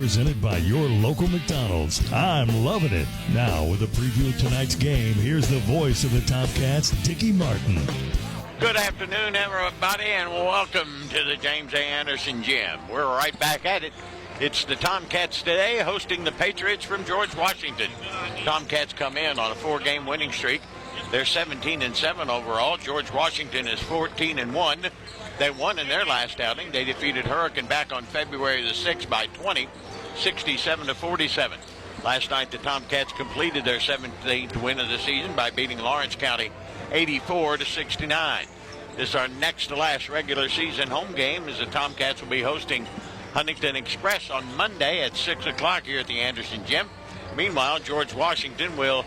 Presented by your local McDonald's. I'm loving it. Now, with a preview of tonight's game, here's the voice of the Tomcats, Dickie Martin. Good afternoon, everybody, and welcome to the James A. Anderson Gym. We're right back at it. It's the Tomcats today hosting the Patriots from George Washington. Tomcats come in on a 4-game winning streak. They're 17-7 overall. George Washington is 14-1. They won in their last outing. They defeated Hurricane back on February the 6th by 20, 67-47. Last night, the Tomcats completed their 17th win of the season by beating Lawrence County 84-69. This is our next to last regular season home game, as the Tomcats will be hosting Huntington Express on Monday at 6 o'clock here at the Anderson Gym. Meanwhile, George Washington will,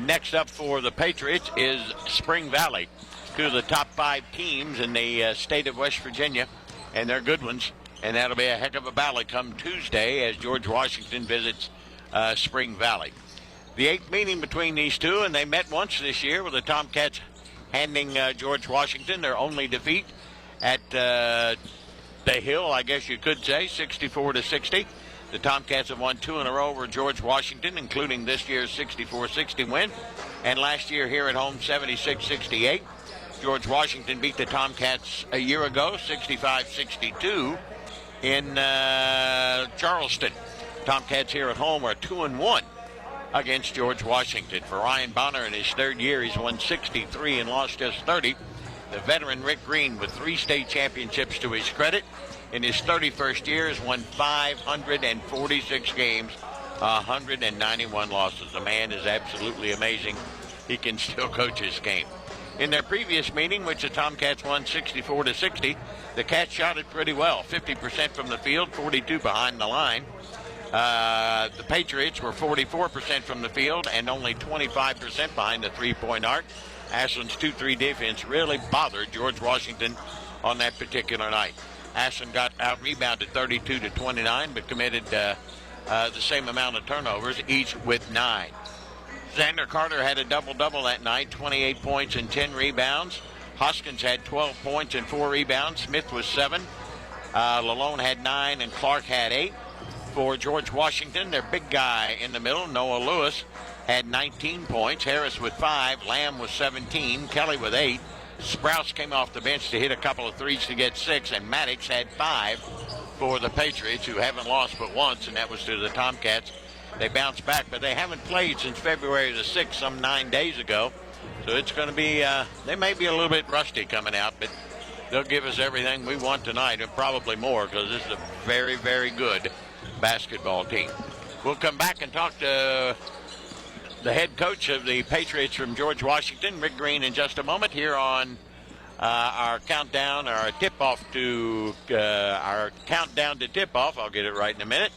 next up for the Patriots is Spring Valley, two of the top 5 teams in the state of West Virginia, and they're good ones. And that'll be a heck of a battle come Tuesday as George Washington visits Spring Valley. The 8th meeting between these two, and they met once this year with the Tomcats handing George Washington their only defeat at the Hill, I guess you could say, 64-60. The Tomcats have won 2 in a row over George Washington, including this year's 64-60 win, and last year here at home, 76-68. George Washington beat the Tomcats a year ago, 65-62 in Charleston. Tomcats here at home are 2-1 against George Washington. For Ryan Bonner in his 3rd year, he's won 63 and lost just 30. The veteran Rick Green, with 3 state championships to his credit, in his 31st year has won 546 games, 191 losses. The man is absolutely amazing. He can still coach his game. In their previous meeting, which the Tomcats won 64-60, the Cats shot it pretty well, 50% from the field, 42 behind the line. The Patriots were 44% from the field and only 25% behind the three-point arc. Ashland's 2-3 defense really bothered George Washington on that particular night. Ashland got out-rebounded 32-29, but committed the same amount of turnovers, each with 9. Xander Carter had a double-double that night, 28 points and 10 rebounds. Hoskins had 12 points and 4 rebounds. Smith was 7. Lalone had 9, and Clark had 8. For George Washington, their big guy in the middle, Noah Lewis, had 19 points. Harris with 5. Lamb with 17. Kelly with 8. Sprouse came off the bench to hit a couple of threes to get 6. And Maddox had 5 for the Patriots, who haven't lost but once, and that was to the Tomcats. They bounced back, but they haven't played since February the 6th, some 9 days ago. So it's going to be, they may be a little bit rusty coming out, but they'll give us everything we want tonight, and probably more, because this is a very, very good basketball team. We'll come back and talk to the head coach of the Patriots from George Washington, Rick Green, in just a moment here on our countdown to tip-off. I'll get it right in a minute.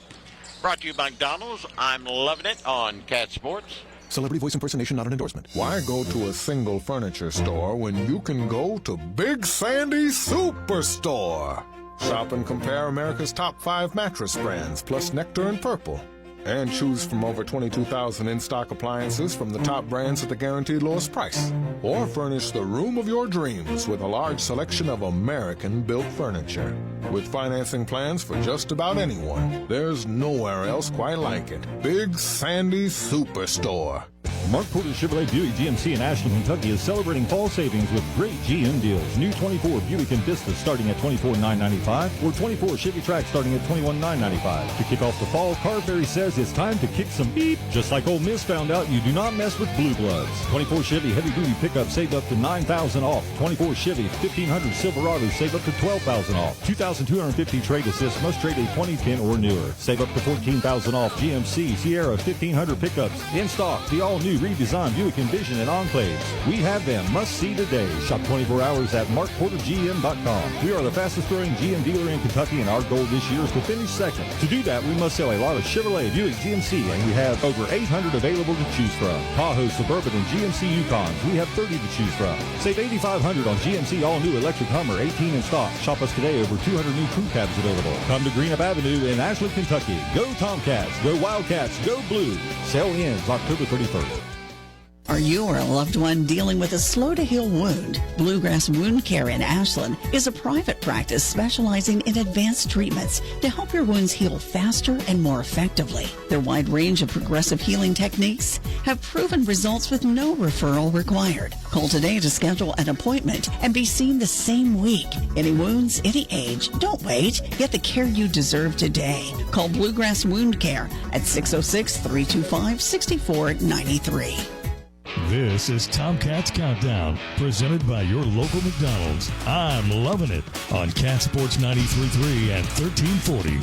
Brought to you by McDonald's. I'm loving it on Cat Sports. Celebrity voice impersonation not an endorsement. Why go to a single furniture store when you can go to Big Sandy Superstore? Shop and compare America's top 5 mattress brands, plus Nectar and Purple. And choose from over 22,000 in-stock appliances from the top brands at the guaranteed lowest price. Or furnish the room of your dreams with a large selection of American-built furniture. With financing plans for just about anyone, there's nowhere else quite like it. Big Sandy Superstore. Mark Porter Chevrolet Buick GMC in Ashland, Kentucky is celebrating fall savings with great GM deals. New 24 Buick Envista starting at $24,995 or 24 Chevy Trax starting at $21,995. To kick off the fall, Carberry says it's time to kick some beep. Just like Ole Miss found out, you do not mess with blue bloods. 24 Chevy Heavy Duty Pickup save up to $9,000 off. 24 Chevy 1500 Silverado save up to $12,000 off. 2,250 trade assist must trade a 2010 or newer. Save up to $14,000 off. GMC Sierra 1500 pickups in stock. The all-new redesigned Buick Envision and Enclaves. We have them. Must see today. Shop 24 hours at markportergm.com. We are the fastest growing GM dealer in Kentucky, and our goal this year is to finish second. To do that, we must sell a lot of Chevrolet, Buick, GMC, and we have over 800 available to choose from. Tahoe, Suburban, and GMC Yukons. We have 30 to choose from. Save $8,500 on GMC all-new electric Hummer, 18 in stock. Shop us today. Over 200 new crew cabs available. Come to Greenup Avenue in Ashland, Kentucky. Go Tomcats. Go Wildcats. Go Blue. Sale ends October 31st. Are you or a loved one dealing with a slow-to-heal wound? Bluegrass Wound Care in Ashland is a private practice specializing in advanced treatments to help your wounds heal faster and more effectively. Their wide range of progressive healing techniques have proven results with no referral required. Call today to schedule an appointment and be seen the same week. Any wounds, any age, don't wait. Get the care you deserve today. Call Bluegrass Wound Care at 606-325-6493. This is Tomcats Countdown, presented by your local McDonald's. I'm loving it on Cat Sports 93.3 and 1340.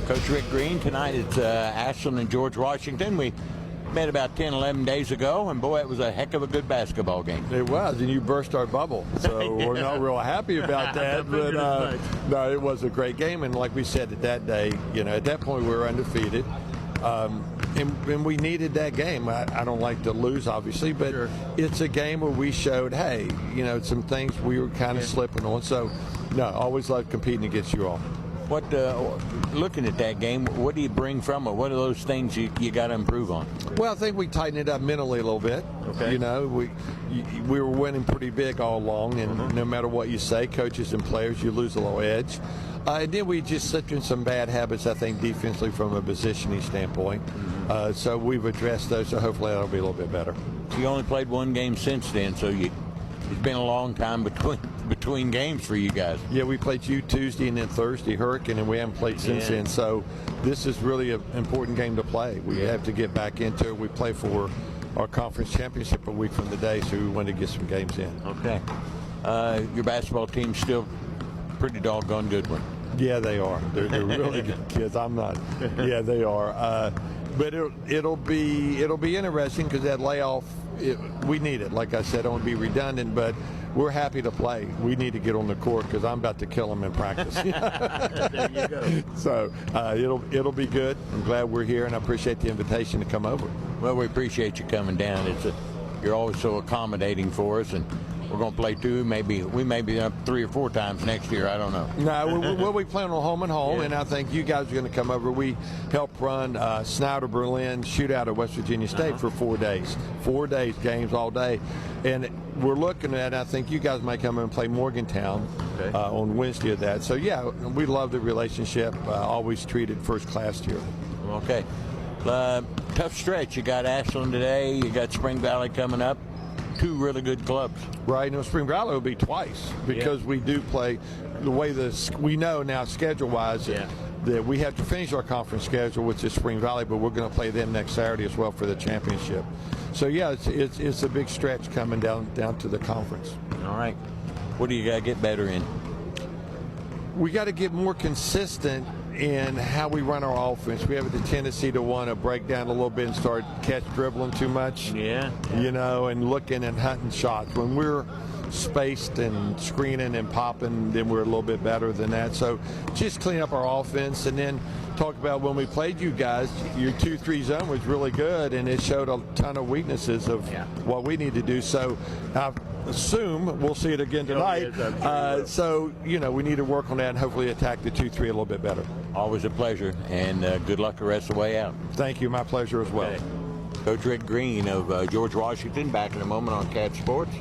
Coach Rick Green, tonight it's Ashland and George Washington. We met about 10, 11 days ago, and boy, it was a heck of a good basketball game. It was, and you burst our bubble, so we're not real happy about that. But no, it was a great game, and like we said at that day, at that point we were undefeated. And we needed that game. I don't like to lose, obviously, but it's a game where we showed, hey, some things we were kind of slipping on. So, no, always love competing against you all. What, looking at that game, what do you bring from it? What are those things you got to improve on? Well, I think we tightened it up mentally a little bit. Okay. We were winning pretty big all along, and no matter what you say, coaches and players, you lose a little edge. And then we just slipped in some bad habits, I think, defensively from a positioning standpoint. So we've addressed those, so hopefully that'll be a little bit better. You only played one game since then, so it's been a long time between games for you guys. Yeah, we played you Tuesday and then Thursday, Hurricane, and we haven't played since then. So this is really an important game to play. We have to get back into it. We play for our conference championship a week from today, so we want to get some games in. Okay. Your basketball team's still pretty doggone good one. Yeah, they are. They're really good kids. I'm not. Yeah, they are. But it'll be interesting because that layoff, we need it. Like I said, I don't want to be redundant, but we're happy to play. We need to get on the court because I'm about to kill them in practice. There you go. So it'll be good. I'm glad we're here, and I appreciate the invitation to come over. Well, we appreciate you coming down. You're always so accommodating for us, and we're going to play we may be up 3 or 4 times next year. I don't know. No, we plan on home and home, and I think you guys are going to come over. We helped run Snyder Berlin shootout at West Virginia State for 4 days. 4 days, games all day. And we're looking at, I think you guys might come in and play Morgantown on Wednesday of that. So, yeah, we love the relationship. Always treated first class here. Okay. Tough stretch. You got Ashland today. You got Spring Valley coming up. 2 really good clubs. Right. Spring Valley will be twice because we do play the way we know now schedule-wise that we have to finish our conference schedule, which is Spring Valley, but we're going to play them next Saturday as well for the championship. So, yeah, it's a big stretch coming down to the conference. All right. What do you got to get better in? We got to get more consistent in how we run our offense. We have the tendency to want to break down a little bit and start dribbling too much. And looking and hunting shots. When we're spaced and screening and popping, then we're a little bit better than that. So just clean up our offense, and then talk about when we played you guys, your 2-3 zone was really good, and it showed a ton of weaknesses of what we need to do. So I assume we'll see it again tonight. So, we need to work on that and hopefully attack the 2-3 a little bit better. Always a pleasure, and good luck the rest of the way out. Thank you. My pleasure as well. Okay. Coach Rick Green of George Washington back in a moment on Cat Sports.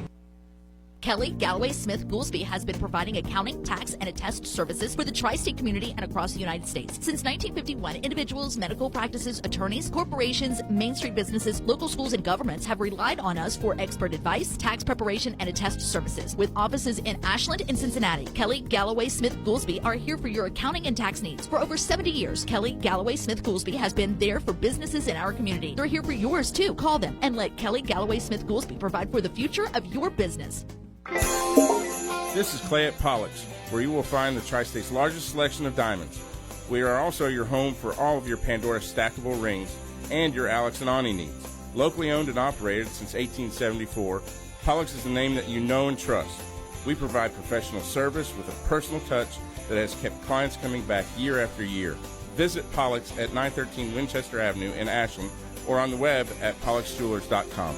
Kelly Galloway Smith Goolsby has been providing accounting, tax, and attest services for the tri-state community and across the United States. Since 1951, individuals, medical practices, attorneys, corporations, Main Street businesses, local schools, and governments have relied on us for expert advice, tax preparation, and attest services. With offices in Ashland and Cincinnati, Kelly Galloway Smith Goolsby are here for your accounting and tax needs. For over 70 years, Kelly Galloway Smith Goolsby has been there for businesses in our community. They're here for yours, too. Call them and let Kelly Galloway Smith Goolsby provide for the future of your business. This is Clay at Pollux, where you will find the Tri-State's largest selection of diamonds. We are also your home for all of your Pandora stackable rings and your Alex and Ani needs. Locally owned and operated since 1874, Pollux is the name that you know and trust. We provide professional service with a personal touch that has kept clients coming back year after year. Visit Pollux at 913 Winchester Avenue in Ashland or on the web at polluxjewelers.com.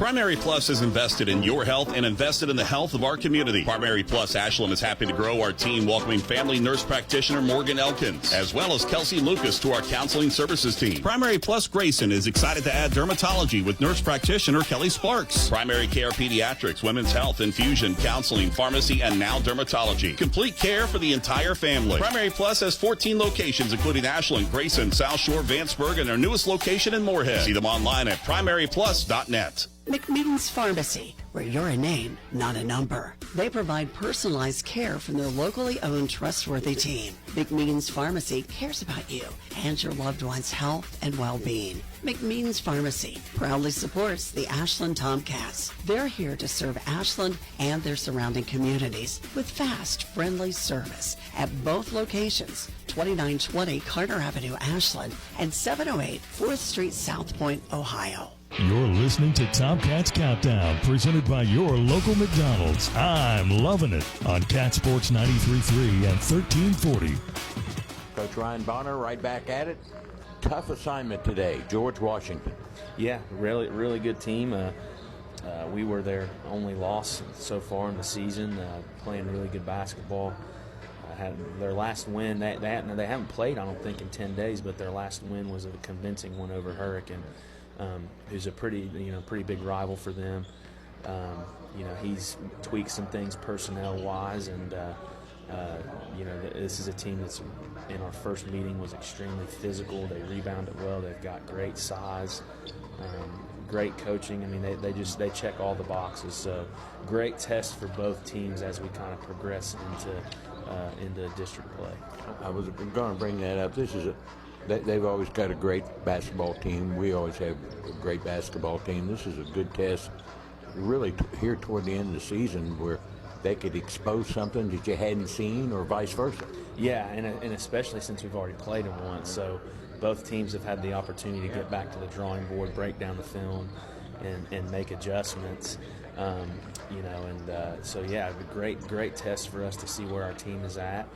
Primary Plus has invested in your health and invested in the health of our community. Primary Plus Ashland is happy to grow our team, welcoming family nurse practitioner Morgan Elkins, as well as Kelsey Lucas to our counseling services team. Primary Plus Grayson is excited to add dermatology with nurse practitioner Kelly Sparks. Primary Care Pediatrics, Women's Health, Infusion, Counseling, Pharmacy, and now dermatology. Complete care for the entire family. Primary Plus has 14 locations, including Ashland, Grayson, South Shore, Vanceburg, and their newest location in Moorhead. See them online at primaryplus.net. McMeeting's Pharmacy, where you're a name, not a number. They provide personalized care from their locally owned, trustworthy team. McMeeting's Pharmacy cares about you and your loved one's health and well-being. McMeeting's Pharmacy proudly supports the Ashland Tomcats. They're here to serve Ashland and their surrounding communities with fast, friendly service at both locations, 2920 Carter Avenue, Ashland, and 708 4th Street, South Point, Ohio. You're listening to Tomcats Countdown, presented by your local McDonald's. I'm loving it on Cat Sports 93.3 and 1340. Coach Ryan Bonner right back at it. Tough assignment today, George Washington. Yeah, really good team. We were their only loss so far in the season, playing really good basketball. Had their last win, they haven't played, I don't think, in 10 days, but their last win was a convincing one over Hurricane. Who's a pretty big rival for them. He's tweaked some things personnel-wise, and this is a team that's in our first meeting was extremely physical. They rebounded well. They've got great size, great coaching. I mean, they check all the boxes. So great test for both teams as we kind of progress into district play. I was going to bring that up. They've always got a great basketball team. We always have a great basketball team. This is a good test, really, here toward the end of the season, where they could expose something that you hadn't seen, or vice versa. Yeah, and especially since we've already played them once. So both teams have had the opportunity to get back to the drawing board, break down the film, and make adjustments. So a great test for us to see where our team is at,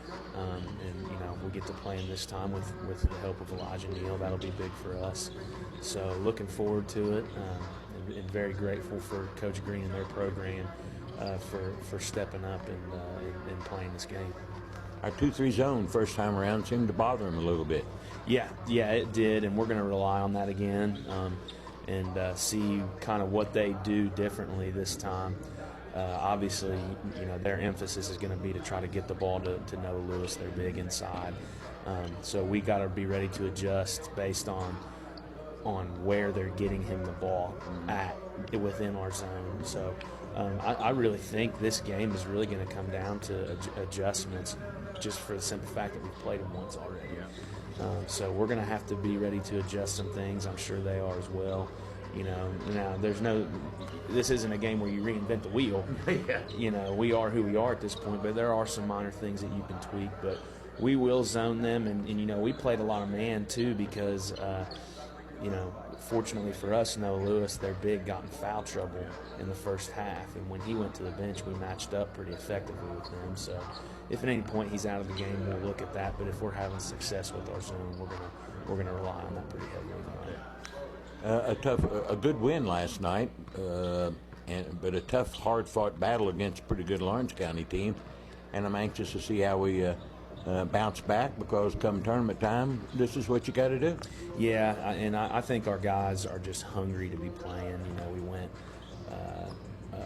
we get to play them this time with the help of Elijah Neal. That'll be big for us. So looking forward to it, and very grateful for Coach Green and their program for stepping up and playing this game. Our 2-3 zone first time around seemed to bother him a little bit. Yeah, it did, and we're going to rely on that again. And see kind of what they do differently this time. Obviously, their emphasis is going to be to try to get the ball to Noah Lewis. They're big inside. So we got to be ready to adjust based on where they're getting him the ball at within our zone. So I really think this game is really going to come down to adjustments, just for the simple fact that we've played them once already. So we're going to have to be ready to adjust some things. I'm sure they are as well. Now this isn't a game where you reinvent the wheel. We are who we are at this point, but there are some minor things that you can tweak. But we will zone them, and we played a lot of man too because, fortunately for us, Noah Lewis, their big, got in foul trouble in the first half, and when he went to the bench, we matched up pretty effectively with him. So if at any point he's out of the game, we'll look at that. But if we're having success with our zone, we're gonna rely on that pretty heavily tonight. A good win last night, but a tough, hard-fought battle against a pretty good Lawrence County team, and I'm anxious to see how we bounce back, because come tournament time, this is what you got to do. Yeah, and I think our guys are just hungry to be playing. We went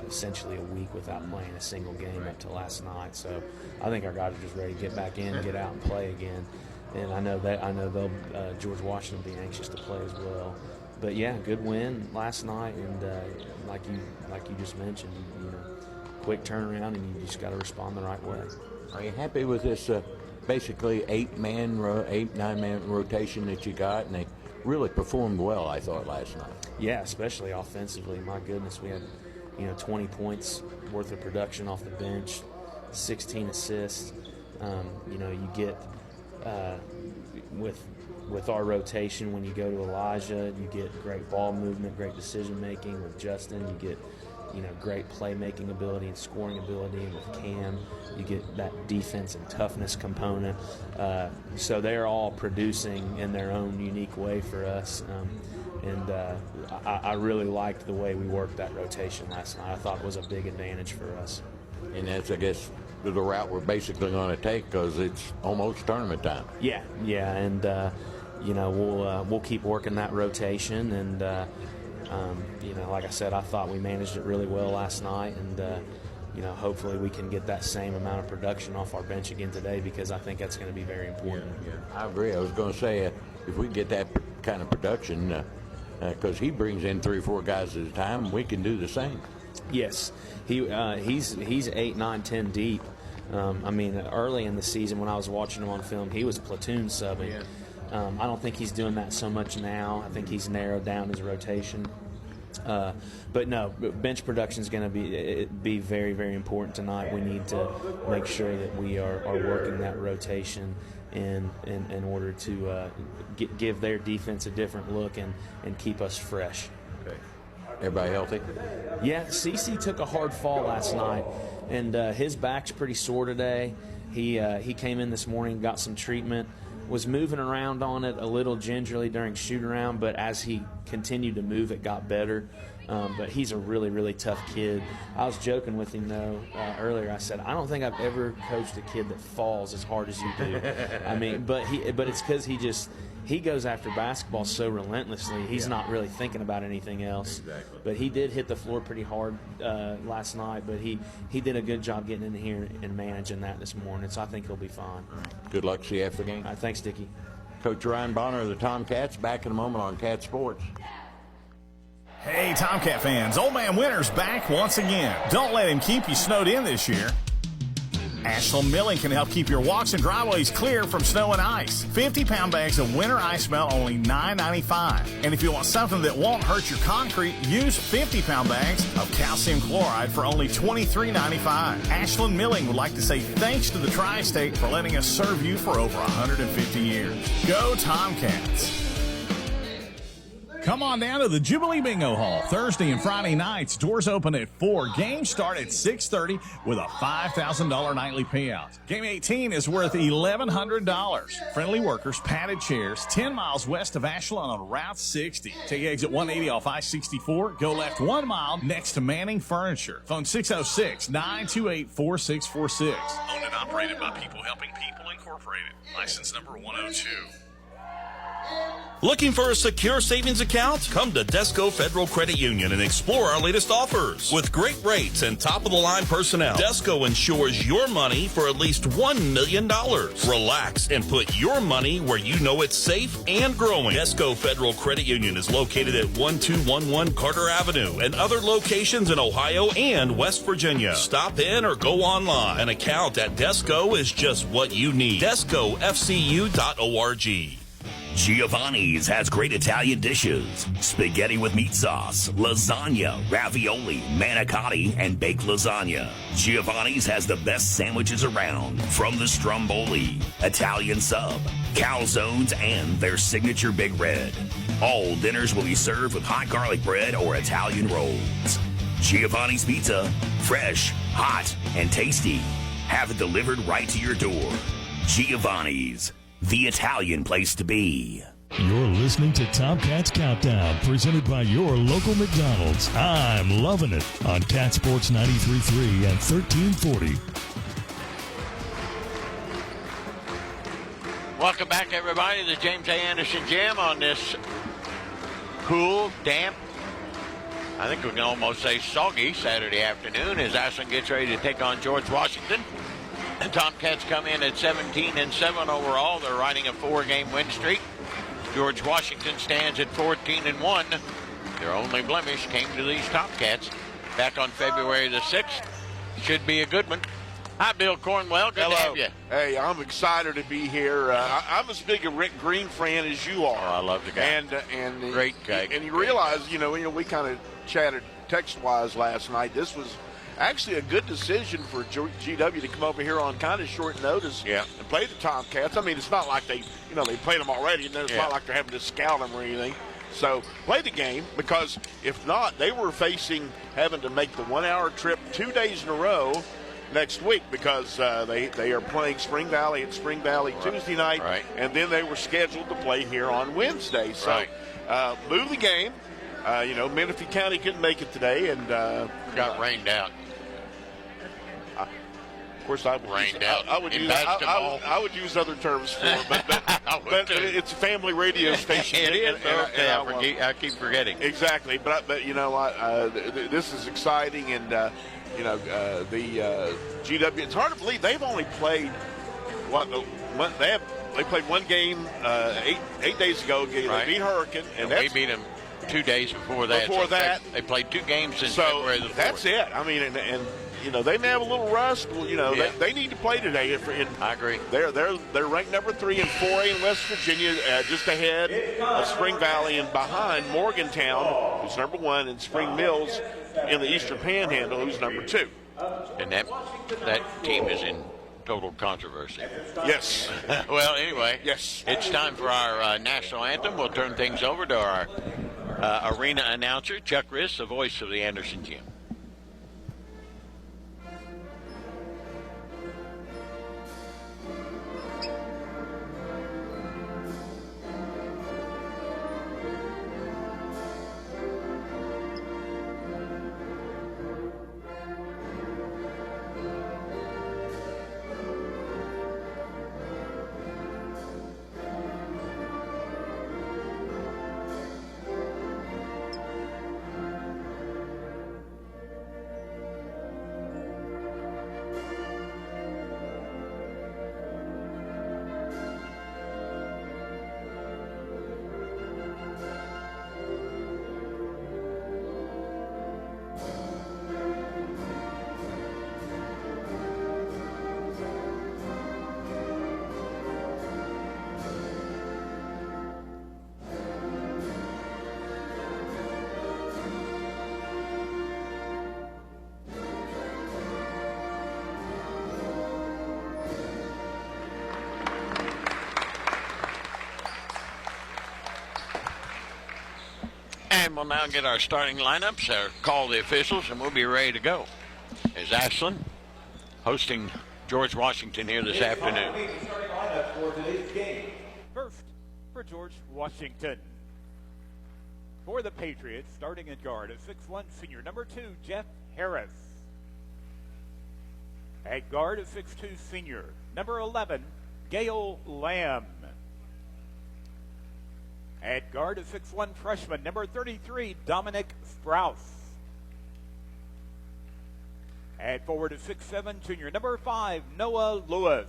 essentially a week without playing a single game up to last night, so I think our guys are just ready to get back in, get out and play again. And I know they'll George Washington will be anxious to play as well. But yeah, good win last night, and like you just mentioned, quick turnaround, and you just got to respond the right way. Are you happy with this basically 9-man rotation that you got? And they really performed well, I thought, last night. Yeah, especially offensively. My goodness, we had 20 points worth of production off the bench, 16 assists. You get with our rotation, when you go to Elijah, you get great ball movement, great decision making. With Justin, you get great playmaking ability and scoring ability, and with Cam, you get that defense and toughness component. So they're all producing in their own unique way for us. And I really liked the way we worked that rotation last night. I thought it was a big advantage for us. And that's, I guess, the route we're basically going to take because it's almost tournament time. Yeah, and we'll keep working that rotation, and like I said, I thought we managed it really well last night, and hopefully we can get that same amount of production off our bench again today, because I think that's going to be very important. Yeah. I agree. I was going to say if we get that kind of production, because he brings in 3 or 4 guys at a time, we can do the same. Yes, he's 8, 9, 10 deep. Early in the season when I was watching him on film, he was platoon subbing. Yeah. I don't think he's doing that so much now. I think he's narrowed down his rotation. But no, bench production is going to be very, very important tonight. We need to make sure that we are working that rotation in order to give their defense a different look and keep us fresh. Okay. Everybody healthy? Yeah, CeCe took a hard fall last night, and his back's pretty sore today. He came in this morning, got some treatment, was moving around on it a little gingerly during shoot-around, but as he continued to move, it got better. But he's a really, really tough kid. I was joking with him, though, earlier. I said, I don't think I've ever coached a kid that falls as hard as you do. But it's because he goes after basketball so relentlessly, he's not really thinking about anything else. Exactly. But he did hit the floor pretty hard last night, but he did a good job getting in here and managing that this morning, so I think he'll be fine. Good luck. See you after the game. All right, thanks, Dickie. Coach Ryan Bonner of the Tomcats, back in a moment on Cat Sports. Hey, Tomcat fans, Old Man Winter's back once again. Don't let him keep you snowed in this year. Ashland Milling can help keep your walks and driveways clear from snow and ice. 50-pound bags of winter ice melt only $9.95. And if you want something that won't hurt your concrete, use 50-pound bags of calcium chloride for only $23.95. Ashland Milling would like to say thanks to the Tri-State for letting us serve you for over 150 years. Go Tomcats! Come on down to the Jubilee Bingo Hall Thursday and Friday nights. Doors open at 4. Games start at 6:30 with a $5,000 nightly payout. Game 18 is worth $1,100. Friendly workers, padded chairs, 10 miles west of Ashland on Route 60. Take exit 180 off I-64. Go left 1 mile next to Manning Furniture. Phone 606-928-4646. Owned and operated by People Helping People Incorporated. License number 102. Looking for a secure savings account? Come to Desco Federal Credit Union and explore our latest offers. With great rates and top-of-the-line personnel, Desco ensures your money for at least $1 million. Relax and put your money where you know it's safe and growing. Desco Federal Credit Union is located at 1211 Carter Avenue and other locations in Ohio and West Virginia. Stop in or go online. An account at Desco is just what you need. DescoFCU.org. Giovanni's has great Italian dishes. Spaghetti with meat sauce, lasagna, ravioli, manicotti, and baked lasagna. Giovanni's has the best sandwiches around, from the stromboli, Italian sub, calzones, and their signature Big Red. All dinners will be served with hot garlic bread or Italian rolls. Giovanni's Pizza, fresh, hot, and tasty. Have it delivered right to your door. Giovanni's, the Italian place to be. You're listening to Tomcats Countdown, presented by your local McDonald's. I'm loving it on Cat Sports 93.3 and 1340. Welcome back, everybody, to the James A. Anderson Gym on this cool, damp, I think we can almost say soggy Saturday afternoon as Ashland gets ready to take on George Washington. The Tomcats come in at 17-7 overall. They're riding a 4-game win streak. George Washington stands at 14-1. Their only blemish came to these Tomcats back on February the 6th. Should be a good one. Hi, Bill Cornwell. Good to have you. Hey, I'm excited to be here. I'm as big a Rick Green fan as you are. Oh, I love the guy. And great guy. And you realize, we kind of chatted text-wise last night. This was actually a good decision for GW to come over here on kind of short notice and play the Tomcats. I mean, it's not like they played them already. It's not like they're having to scout them or anything. So play the game, because if not, they were facing having to make the 1 hour trip 2 days in a row next week, because they are playing Spring Valley at Spring Valley Tuesday night, and then they were scheduled to play here on Wednesday. So move the game. Menifee County couldn't make it today, and got rained out. Of course, I would rained out. I would use other terms for it, but it's a family radio station. It is. I keep forgetting. Exactly, but you know what? This is exciting, and the GW. It's hard to believe they've only played they played one game 8 days ago. They beat Hurricane, and we beat them 2 days before that. They played 2 games since February the 4th. That's it. I mean, and they may have a little rust. Well, they need to play today. I agree. They're ranked number 3 in 4A in West Virginia, just ahead of Spring Valley and behind Morgantown, who's number 1, and Spring Mills in the Eastern Panhandle, who's number 2. And that team is in total controversy. Yes. Well, anyway, yes, it's time for our national anthem. We'll turn things over to our arena announcer, Chuck Riss, the voice of the Anderson Gym. And we'll now get our starting lineups, call the officials, and we'll be ready to go. As Ashland hosting George Washington here this afternoon. Starting lineup for today's game. First, for George Washington. For the Patriots, starting at guard, at 6'1", senior number 2, Jeff Harris. At guard, at 6'2", senior number 11, Gail Lamb. At guard, at 6'1", freshman number 33, Dominic Sprouse. At forward, at 6'7", junior number 5, Noah Lewis.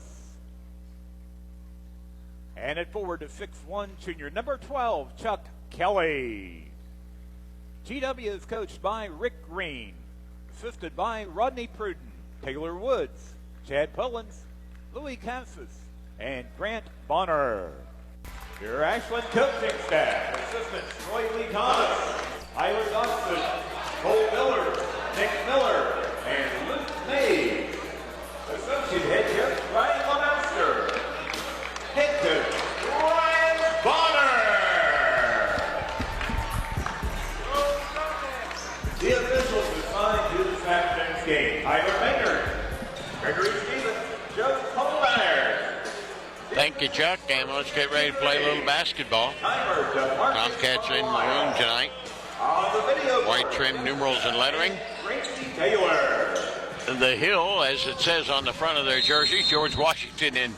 And at forward, at 6'1", junior number 12, Chuck Kelly. GW is coached by Rick Green, assisted by Rodney Pruden, Taylor Woods, Chad Pullins, Louis Cassis, and Grant Bonner. Your Ashland coaching staff: assistants Troy Lee Thomas, Tyler Dodson, Cole Miller, Nick Miller, and Luke Mays. Associate head coach Ryan Lamaster. Head coach Ryan Bonner. The officials assigned to this afternoon's game: Tyler Maynard, Gregory Stevens, Joe Colbert. Thank you, Chuck, and let's get ready to play a little basketball. Tomcats in maroon tonight. White trim numerals and lettering. The hill, as it says on the front of their jerseys, George Washington, and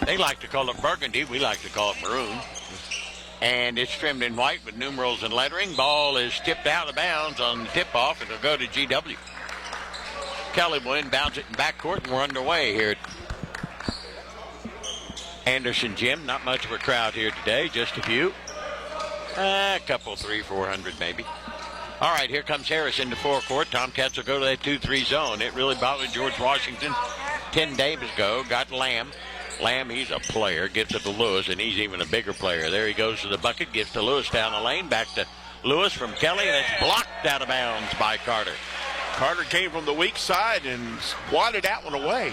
they like to call it burgundy. We like to call it maroon. And it's trimmed in white with numerals and lettering. Ball is tipped out of bounds on the tip-off. It'll go to GW. Kelly will inbounds it in backcourt, and we're underway here at Anderson Gym. Not much of a crowd here today, just a few. A couple, 300-400 maybe. All right, here comes Harris into forecourt. Tomcats will go to that 2-3 zone. It really bothered George Washington 10 days ago. Got Lamb. Lamb, he's a player. Gets it to Lewis, and he's even a bigger player. There he goes to the bucket. Gives to Lewis down the lane. Back to Lewis from Kelly, and it's blocked out of bounds by Carter. Carter came from the weak side and swatted that one away.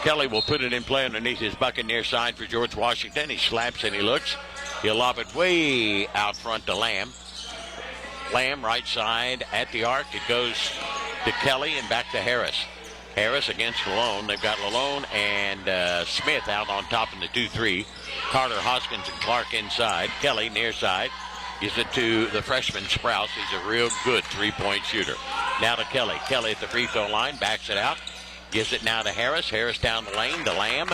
Kelly will put it in play underneath his bucket near side for George Washington. He slaps and he looks. He'll lob it way out front to Lamb. Lamb right side at the arc. It goes to Kelly and back to Harris. Harris against Lalone. They've got Lalone and Smith out on top in the 2-3. Carter, Hoskins, and Clark inside. Kelly near side. Gives it to the freshman Sprouse. He's a real good three-point shooter. Now to Kelly. Kelly at the free throw line. Backs it out. Gives it now to Harris. Harris down the lane to Lamb.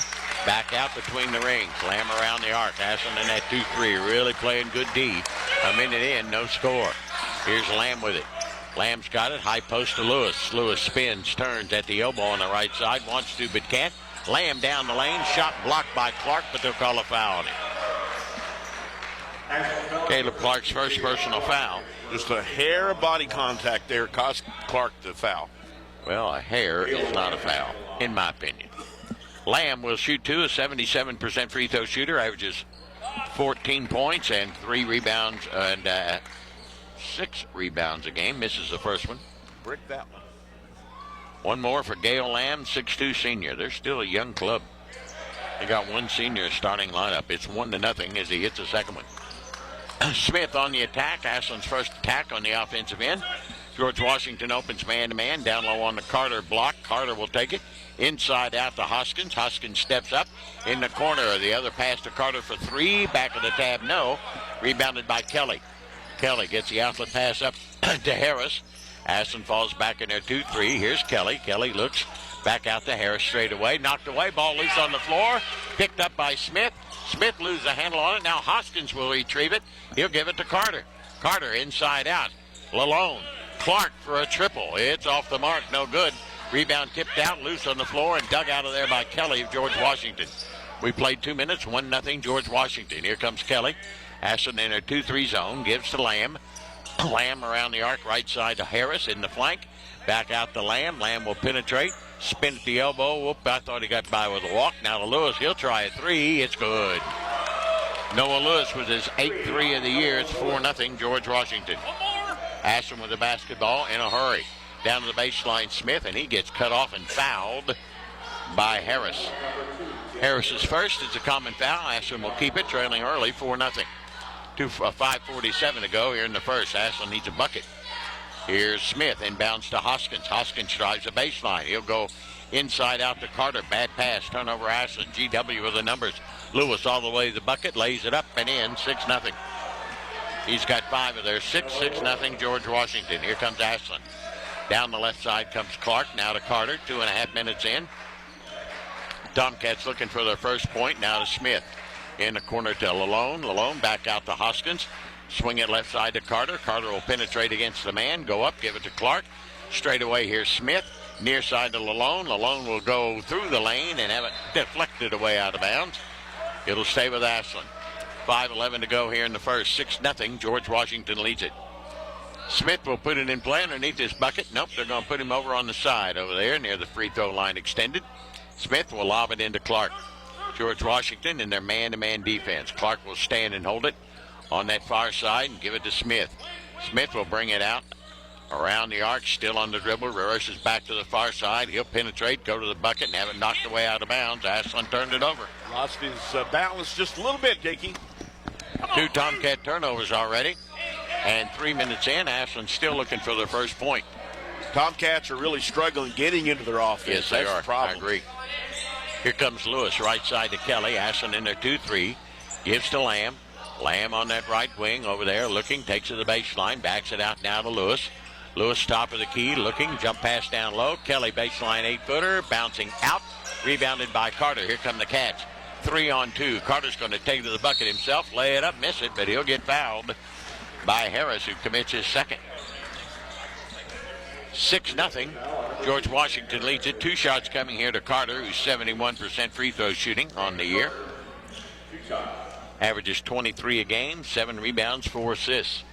Back out between the rings. Lamb around the arc. Ashland in that 2-3. Really playing good D. A minute in, no score. Here's Lamb with it. Lamb's got it. High post to Lewis. Lewis spins, turns at the elbow on the right side. Wants to, but can't. Lamb down the lane. Shot blocked by Clark, but they'll call a foul on him. Caleb Clark's first personal foul. Just a hair of body contact there caused Clark to foul. Well, a hair is not a foul, in my opinion. Lamb will shoot two, a 77% free throw shooter, averages 14 points and 3 rebounds and 6 rebounds a game. Misses the first one. Brick that one. One more for Gale Lamb, 6'2" senior. They're still a young club. They got one senior starting lineup. It's 1-0 as he hits the second one. Smith on the attack. Ashland's first attack on the offensive end. George Washington opens man-to-man. Down low on the Carter block. Carter will take it. Inside out to Hoskins. Hoskins steps up in the corner. The other pass to Carter for 3. Back of the tab, no. Rebounded by Kelly. Kelly gets the outlet pass up to Harris. Ashland falls back in their 2-3. Here's Kelly. Kelly looks back out to Harris straight away. Knocked away. Ball loose on the floor. Picked up by Smith. Smith loses a handle on it. Now Hoskins will retrieve it. He'll give it to Carter. Carter inside out. Lalone. Clark for a triple. It's off the mark. No good. Rebound tipped out. Loose on the floor and dug out of there by Kelly of George Washington. We played 2 minutes. 1-0 George Washington. Here comes Kelly. Ashland in her 2-3 zone. Gives to Lamb. Lamb around the arc. Right side to Harris in the flank. Back out to Lamb. Lamb will penetrate. Spin at the elbow. Whoop, I thought he got by with a walk. Now to Lewis. He'll try a 3. It's good. Noah Lewis with his 8th 3 of the year. It's 4-0 George Washington. Ashland with the basketball in a hurry. Down to the baseline, Smith, and he gets cut off and fouled by Harris. Harris's first is a common foul. Ashland will keep it, trailing early, 4-0. 5:47 to go here in the first. Ashland needs a bucket. Here's Smith, inbounds to Hoskins. Hoskins drives the baseline. He'll go inside out to Carter. Bad pass, turnover Ashland. GW with the numbers. Lewis all the way to the bucket, lays it up and in, 6-0. He's got 5 of their 6-0 George Washington. Here comes Ashland. Down the left side comes Clark. Now to Carter. 2.5 minutes in. Tomcats looking for their first point. Now to Smith. In the corner to Lalone. Lalone back out to Hoskins. Swing it left side to Carter. Carter will penetrate against the man. Go up. Give it to Clark. Straight away here's Smith. Near side to Lalone. Lalone will go through the lane and have it deflected away out of bounds. It'll stay with Ashland. 5:11 to go here in the first. 6-0. George Washington leads it. Smith will put it in play underneath his bucket. Nope, they're going to put him over on the side over there near the free throw line extended. Smith will lob it into Clark. George Washington in their man-to-man defense. Clark will stand and hold it on that far side and give it to Smith. Smith will bring it out around the arc, still on the dribble, reverses back to the far side. He'll penetrate, go to the bucket, and have it knocked away out of bounds. Ashland turned it over. Lost his balance just a little bit, Jakey. 2 Tomcat turnovers already. And 3 minutes in, Ashland still looking for their first point. Tomcats are really struggling getting into their offense. Yes, they That's are. the problem. I agree. Here comes Lewis, right side to Kelly. Ashland in their 2-3. Gives to Lamb. Lamb on that right wing over there, looking, takes it to the baseline, backs it out now to Lewis. Lewis top of the key, looking, jump pass down low. Kelly baseline 8-footer, bouncing out, rebounded by Carter. Here come the Cats. 3-on-2. Carter's going to take to the bucket himself, lay it up, miss it, but he'll get fouled by Harris, who commits his second. 6-0. George Washington leads it. 2 shots coming here to Carter, who's 71% free throw shooting on the year. Averages 23 a game, 7 rebounds, 4 assists.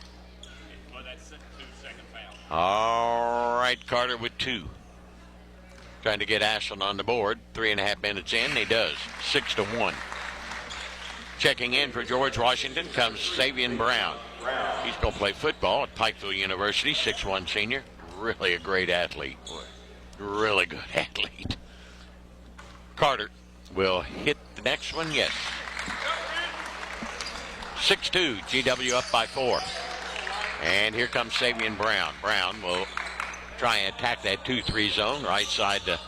All right, Carter with 2. Trying to get Ashland on the board. 3.5 minutes in, he does. 6-1. Checking in for George Washington comes Savion Brown. He's going to play football at Pikeville University, 6'1" senior. Really a great athlete. Really good athlete. Carter will hit the next one, yes. 6-2, GW up by 4. And here comes Savion Brown. Brown will try and attack that 2-3 zone. Right side to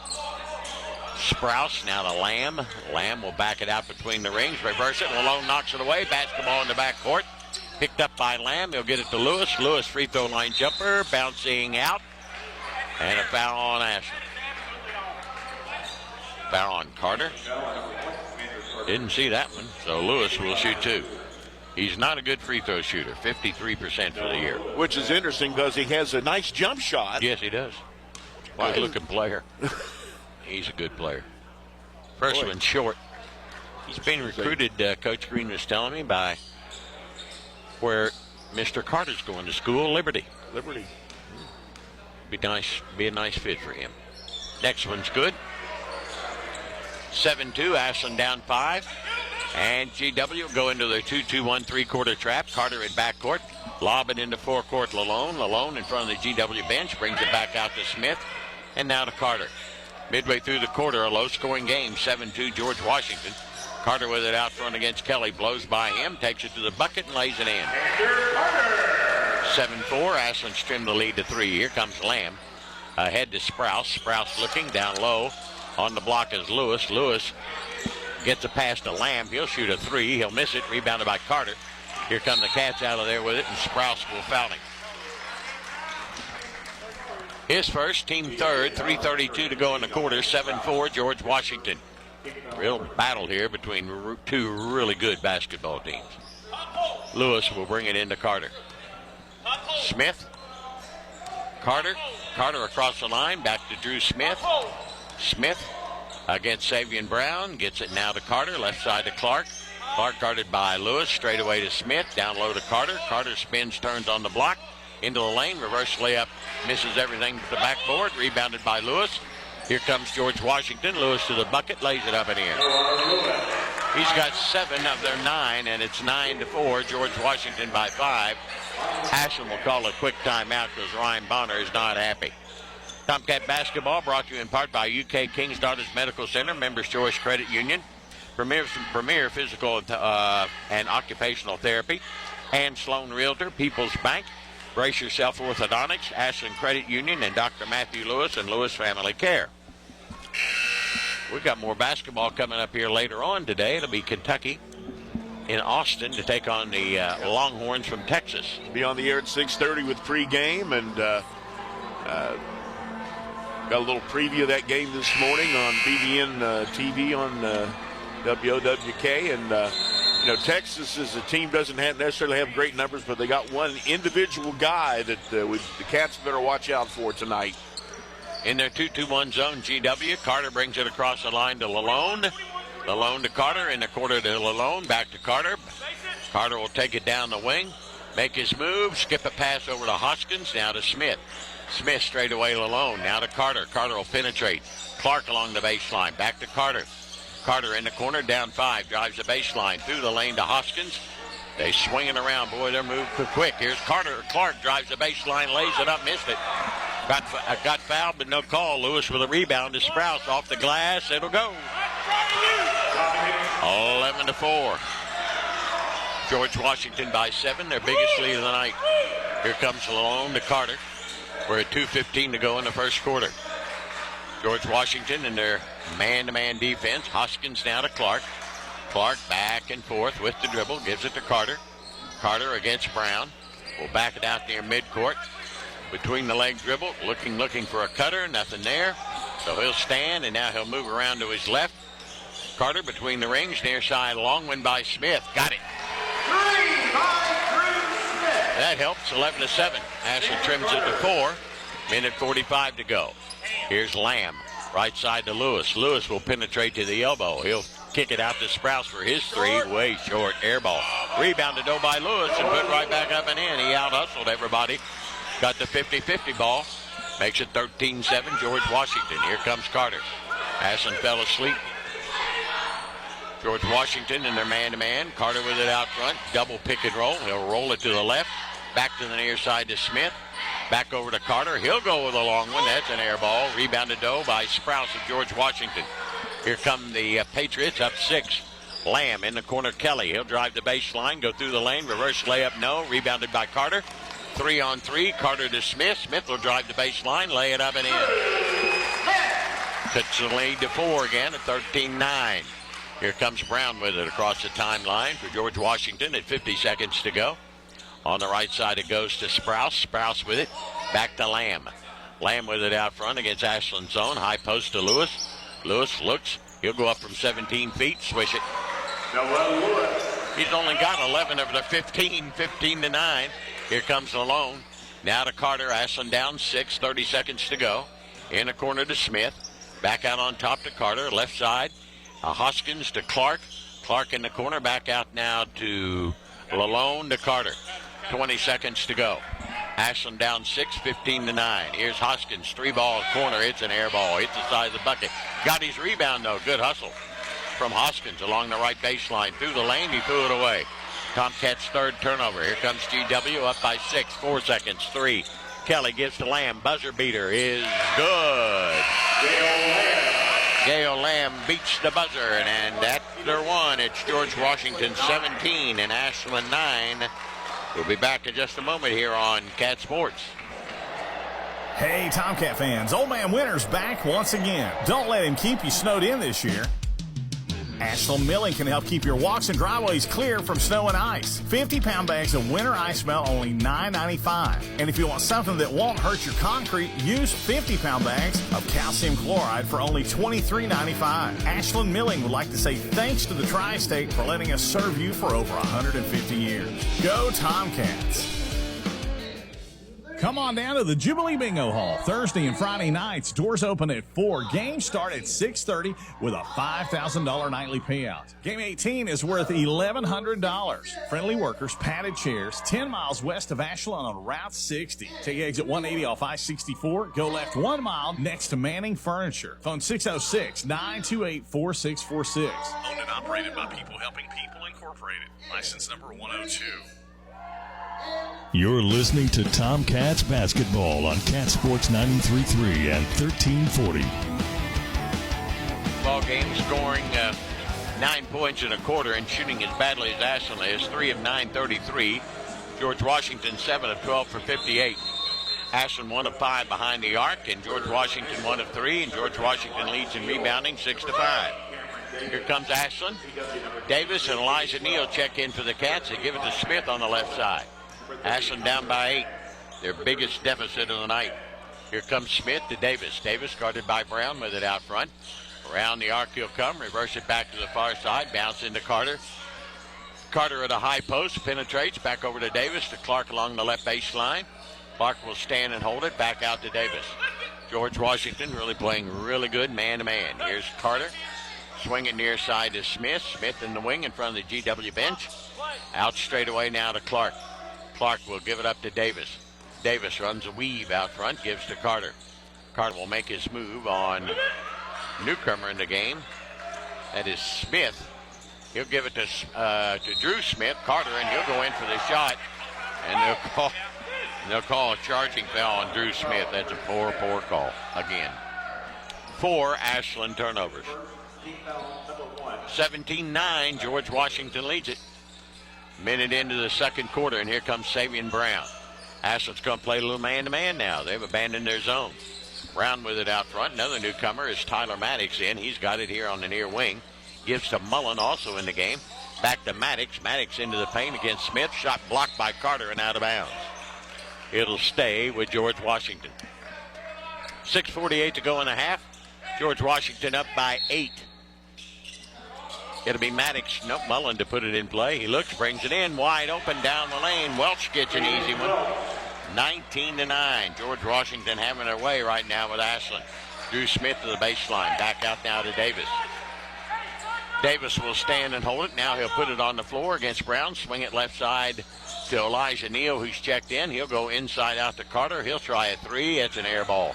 Sprouse, now to Lamb. Lamb will back it out between the rings, reverse it. Malone knocks it away. Basketball in the backcourt. Picked up by Lamb. He'll get it to Lewis. Lewis free throw line jumper, bouncing out. And a foul on Ashland. Foul on Carter. Didn't see that one, so Lewis will shoot 2. He's not a good free throw shooter, 53% for the year. Which is interesting because he has a nice jump shot. Yes, he does. Quite a looking player. He's a good player. First one short. He's being recruited, Coach Green was telling me, by where Mr. Carter's going to school, Liberty. Be a nice fit for him. Next one's good. 7-2, Ashland down 5. And GW go into their 2-2-1 3-quarter trap. Carter in backcourt. Lob it into forecourt Lalone. Lalone in front of the GW bench. Brings it back out to Smith. And now to Carter. Midway through the quarter, a low-scoring game. 7-2, George Washington. Carter with it out front against Kelly. Blows by him. Takes it to the bucket and lays it in. 7-4. Ashland's trimmed the lead to 3. Here comes Lamb. Ahead to Sprouse. Sprouse looking down low. On the block is Lewis. Lewis gets a pass to Lamb. He'll shoot a 3. He'll miss it. Rebounded by Carter. Here come the Cats out of there with it, and Sprouse will foul him. His first, team third. 3:32 to go in the quarter. 7-4, George Washington. Real battle here between 2 really good basketball teams. Lewis will bring it into Carter. Smith. Carter. Carter across the line. Back to Drew Smith. Smith against Savion Brown. Gets it now to Carter. Left side to Clark. Clark guarded by Lewis. Straight away to Smith. Down low to Carter. Carter spins, turns on the block. Into the lane. Reverse layup. Misses everything to the backboard. Rebounded by Lewis. Here comes George Washington. Lewis to the bucket. Lays it up and in. He's got 7 of their 9, and it's 9-4. George Washington by 5. Ashland will call a quick timeout because Ryan Bonner is not happy. Tomcat basketball brought to you in part by UK King's Daughters Medical Center, Members Choice Credit Union, Premier Physical and Occupational Therapy, and Sloan Realtor, People's Bank, Brace Yourself Orthodontics, Ashland Credit Union, and Dr. Matthew Lewis and Lewis Family Care. We've got more basketball coming up here later on today. It'll be Kentucky in Austin to take on the Longhorns from Texas. Be on the air at 6:30 with pregame, and got a little preview of that game this morning on BBN TV on WOWK. And, Texas as a team doesn't necessarily have great numbers, but they got one individual guy that the Cats better watch out for tonight. In their 2-2-1 zone, GW. Carter brings it across the line to Lalone. Lalone to Carter. In the quarter to Lalone. Back to Carter. Carter will take it down the wing. Make his move. Skip a pass over to Hoskins. Now to Smith. Smith straight away Lalone. Now to Carter. Carter will penetrate. Clark along the baseline. Back to Carter. Carter in the corner. Down 5. Drives the baseline. Through the lane to Hoskins. They swinging around. Boy, they're moving quick. Here's Carter. Clark drives the baseline. Lays it up. Missed it. Got fouled, but no call. Lewis with a rebound to Sprouse off the glass. It'll go. 11-4. George Washington by 7. Their biggest lead of the night. Here comes Lalone to Carter. We're at 2:15 to go in the first quarter. George Washington in their man-to-man defense. Hoskins now to Clark. Clark back and forth with the dribble. Gives it to Carter. Carter against Brown. Will back it out near midcourt. Between the leg dribble, looking for a cutter, nothing there. So he'll stand, and now he'll move around to his left. Carter between the rings, near side, long one by Smith. Got it. 3 by Drew Smith. That helps, 11-7. Ashland trims it to 4. Minute 45 to go. Here's Lamb, right side to Lewis. Lewis will penetrate to the elbow. He'll kick it out to Sprouse for his 3. Way short, air ball. Rebounded though by Lewis and put right back up and in. He out-hustled everybody. Got the 50-50 ball. Makes it 13-7, George Washington. Here comes Carter. Ashland fell asleep. George Washington in their man-to-man. Carter with it out front. Double pick and roll. He'll roll it to the left. Back to the near side to Smith. Back over to Carter. He'll go with a long one. That's an air ball. Rebounded though by Sprouse of George Washington. Here come the Patriots up 6. Lamb in the corner, Kelly. He'll drive the baseline, go through the lane, reverse layup, no. Rebounded by Carter. 3-on-3, Carter to Smith. Smith will drive the baseline, lay it up and in. Cuts the lead to 4 again at 13-9. Here comes Brown with it across the timeline for George Washington at 50 seconds to go. On the right side, it goes to Sprouse. Sprouse with it. Back to Lamb. Lamb with it out front against Ashland zone. High post to Lewis. Lewis looks. He'll go up from 17 feet. Swish it. He's only got 11 of the 15. 15-9. Here comes Malone. Now to Carter. Ashland down 6. 30 seconds to go. In the corner to Smith. Back out on top to Carter. Left side. Hoskins to Clark. Clark in the corner. Back out now to Lalone to Carter. 20 seconds to go. Ashland down 6, 15-9. Here's Hoskins. 3-ball corner. It's an air ball. Hits the side of the bucket. Got his rebound, though. Good hustle from Hoskins along the right baseline. Through the lane. He threw it away. Tomcats' third turnover. Here comes GW up by 6. 4 seconds. 3. Kelly gives to Lamb. Buzzer beater is good. Gail Lamb beats the buzzer, and after 1, it's George Washington 17 and Ashland 9. We'll be back in just a moment here on Cat Sports. Hey, Tomcat fans, Old Man Winter's back once again. Don't let him keep you snowed in this year. Ashland Milling can help keep your walks and driveways clear from snow and ice. 50-pound bags of winter ice melt only $9.95. And if you want something that won't hurt your concrete, use 50-pound bags of calcium chloride for only $23.95. Ashland Milling would like to say thanks to the Tri-State for letting us serve you for over 150 years. Go Tomcats! Come on down to the Jubilee Bingo Hall Thursday and Friday nights. Doors open at 4. Games start at 6:30 with a $5,000 nightly payout. Game 18 is worth $1,100. Friendly workers, padded chairs, 10 miles west of Ashland on Route 60. Take exit 180 off I-64. Go left 1 mile next to Manning Furniture. Phone 606-928-4646. Owned and operated by People Helping People Incorporated. License number 102. You're listening to Tomcats basketball on Cat Sports 93.3 and 1340. Ball game scoring 9 points in a quarter and shooting as badly as Ashland is. 3 of 9, 33. George Washington 7 of 12 for 58. Ashland 1 of 5 behind the arc, and George Washington 1 of 3, and George Washington leads in rebounding 6-5. Here comes Ashland. Davis and Elijah Neal check in for the Cats. They give it to Smith on the left side. Ashland down by 8. Their biggest deficit of the night. Here comes Smith to Davis. Davis guarded by Brown with it out front. Around the arc he'll come. Reverse it back to the far side. Bounce into Carter. Carter at a high post. Penetrates. Back over to Davis. To Clark along the left baseline. Clark will stand and hold it. Back out to Davis. George Washington really playing really good man-to-man. Here's Carter. Swinging near side to Smith. Smith in the wing in front of the GW bench. Out straight away now to Clark. Clark will give it up to Davis. Davis runs a weave out front, gives to Carter. Carter will make his move on newcomer in the game. That is Smith. He'll give it to Drew Smith, Carter, and he'll go in for the shot. And they'll call a charging foul on Drew Smith. That's a poor call again. 4 Ashland turnovers. 17-9, George Washington leads it. Minute into the second quarter, and here comes Savion Brown. Ashland's going to play a little man-to-man now. They've abandoned their zone. Brown with it out front. Another newcomer is Tyler Maddox in. He's got it here on the near wing. Gives to Mullen, also in the game. Back to Maddox. Maddox into the paint against Smith. Shot blocked by Carter and out of bounds. It'll stay with George Washington. 6:48 to go in the half. George Washington up by 8. It'll be Maddox, Mullen to put it in play. He looks, brings it in, wide open down the lane. Welch gets an easy one. 19-9. George Washington having their way right now with Ashland. Drew Smith to the baseline. Back out now to Davis. Davis will stand and hold it. Now he'll put it on the floor against Brown. Swing it left side to Elijah Neal, who's checked in. He'll go inside out to Carter. He'll try a 3. It's an air ball.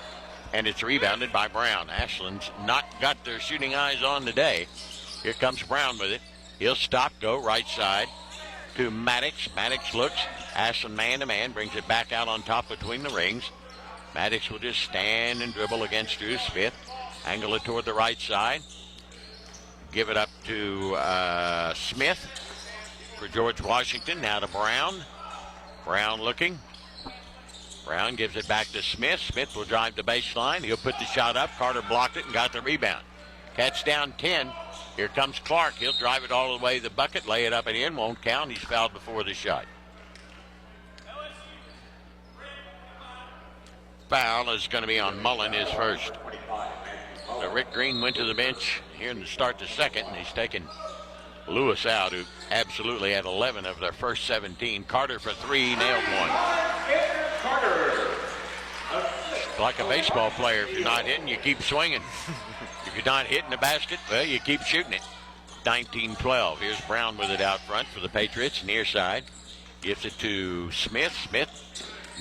And it's rebounded by Brown. Ashland's not got their shooting eyes on today. Here comes Brown with it. He'll stop, go right side to Maddox. Maddox looks. Ashland man-to-man. Brings it back out on top between the rings. Maddox will just stand and dribble against Drew Smith. Angle it toward the right side. give it up to Smith for George Washington. Now to Brown. Brown looking. Brown gives it back to Smith. Smith will drive the baseline. He'll put the shot up. Carter blocked it and got the rebound. Cats down 10. Here comes Clark. He'll drive it all the way to the bucket, lay it up and in. Won't count. He's fouled before the shot. Foul is going to be on Mullen, his first. So Rick Green went to the bench here to start the second, and he's taken Lewis out, who absolutely had 11 of their first 17. Carter for 3, nailed one. Like a baseball player, if you're not hitting, you keep swinging. If you're not hitting the basket, well, you keep shooting it. 19-12. Here's Brown with it out front for the Patriots, near side. Gives it to Smith. Smith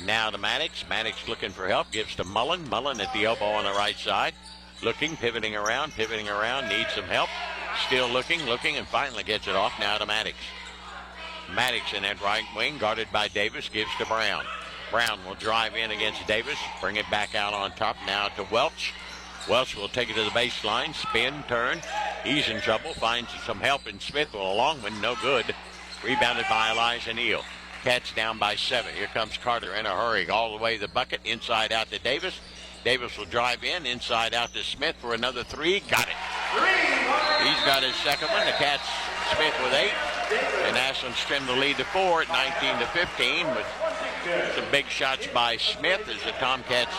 now to Maddox. Maddox looking for help. Gives to Mullen. Mullen at the elbow on the right side. Looking, pivoting around, needs some help. Still looking, and finally gets it off. Now to Maddox. Maddox in that right wing, guarded by Davis, gives to Brown. Brown will drive in against Davis, bring it back out on top now to Welch. Welch will take it to the baseline, spin, turn. He's in trouble, finds some help in Smith with a long one, no good. Rebounded by Elijah Neal. Cats down by 7. Here comes Carter in a hurry, all the way to the bucket, inside out to Davis. Davis will drive in, inside out to Smith for another 3. Got it. He's got his second one. The Cats, Smith with 8. And Ashland's trimmed the lead to 4 at 19-15 with some big shots by Smith as the Tomcats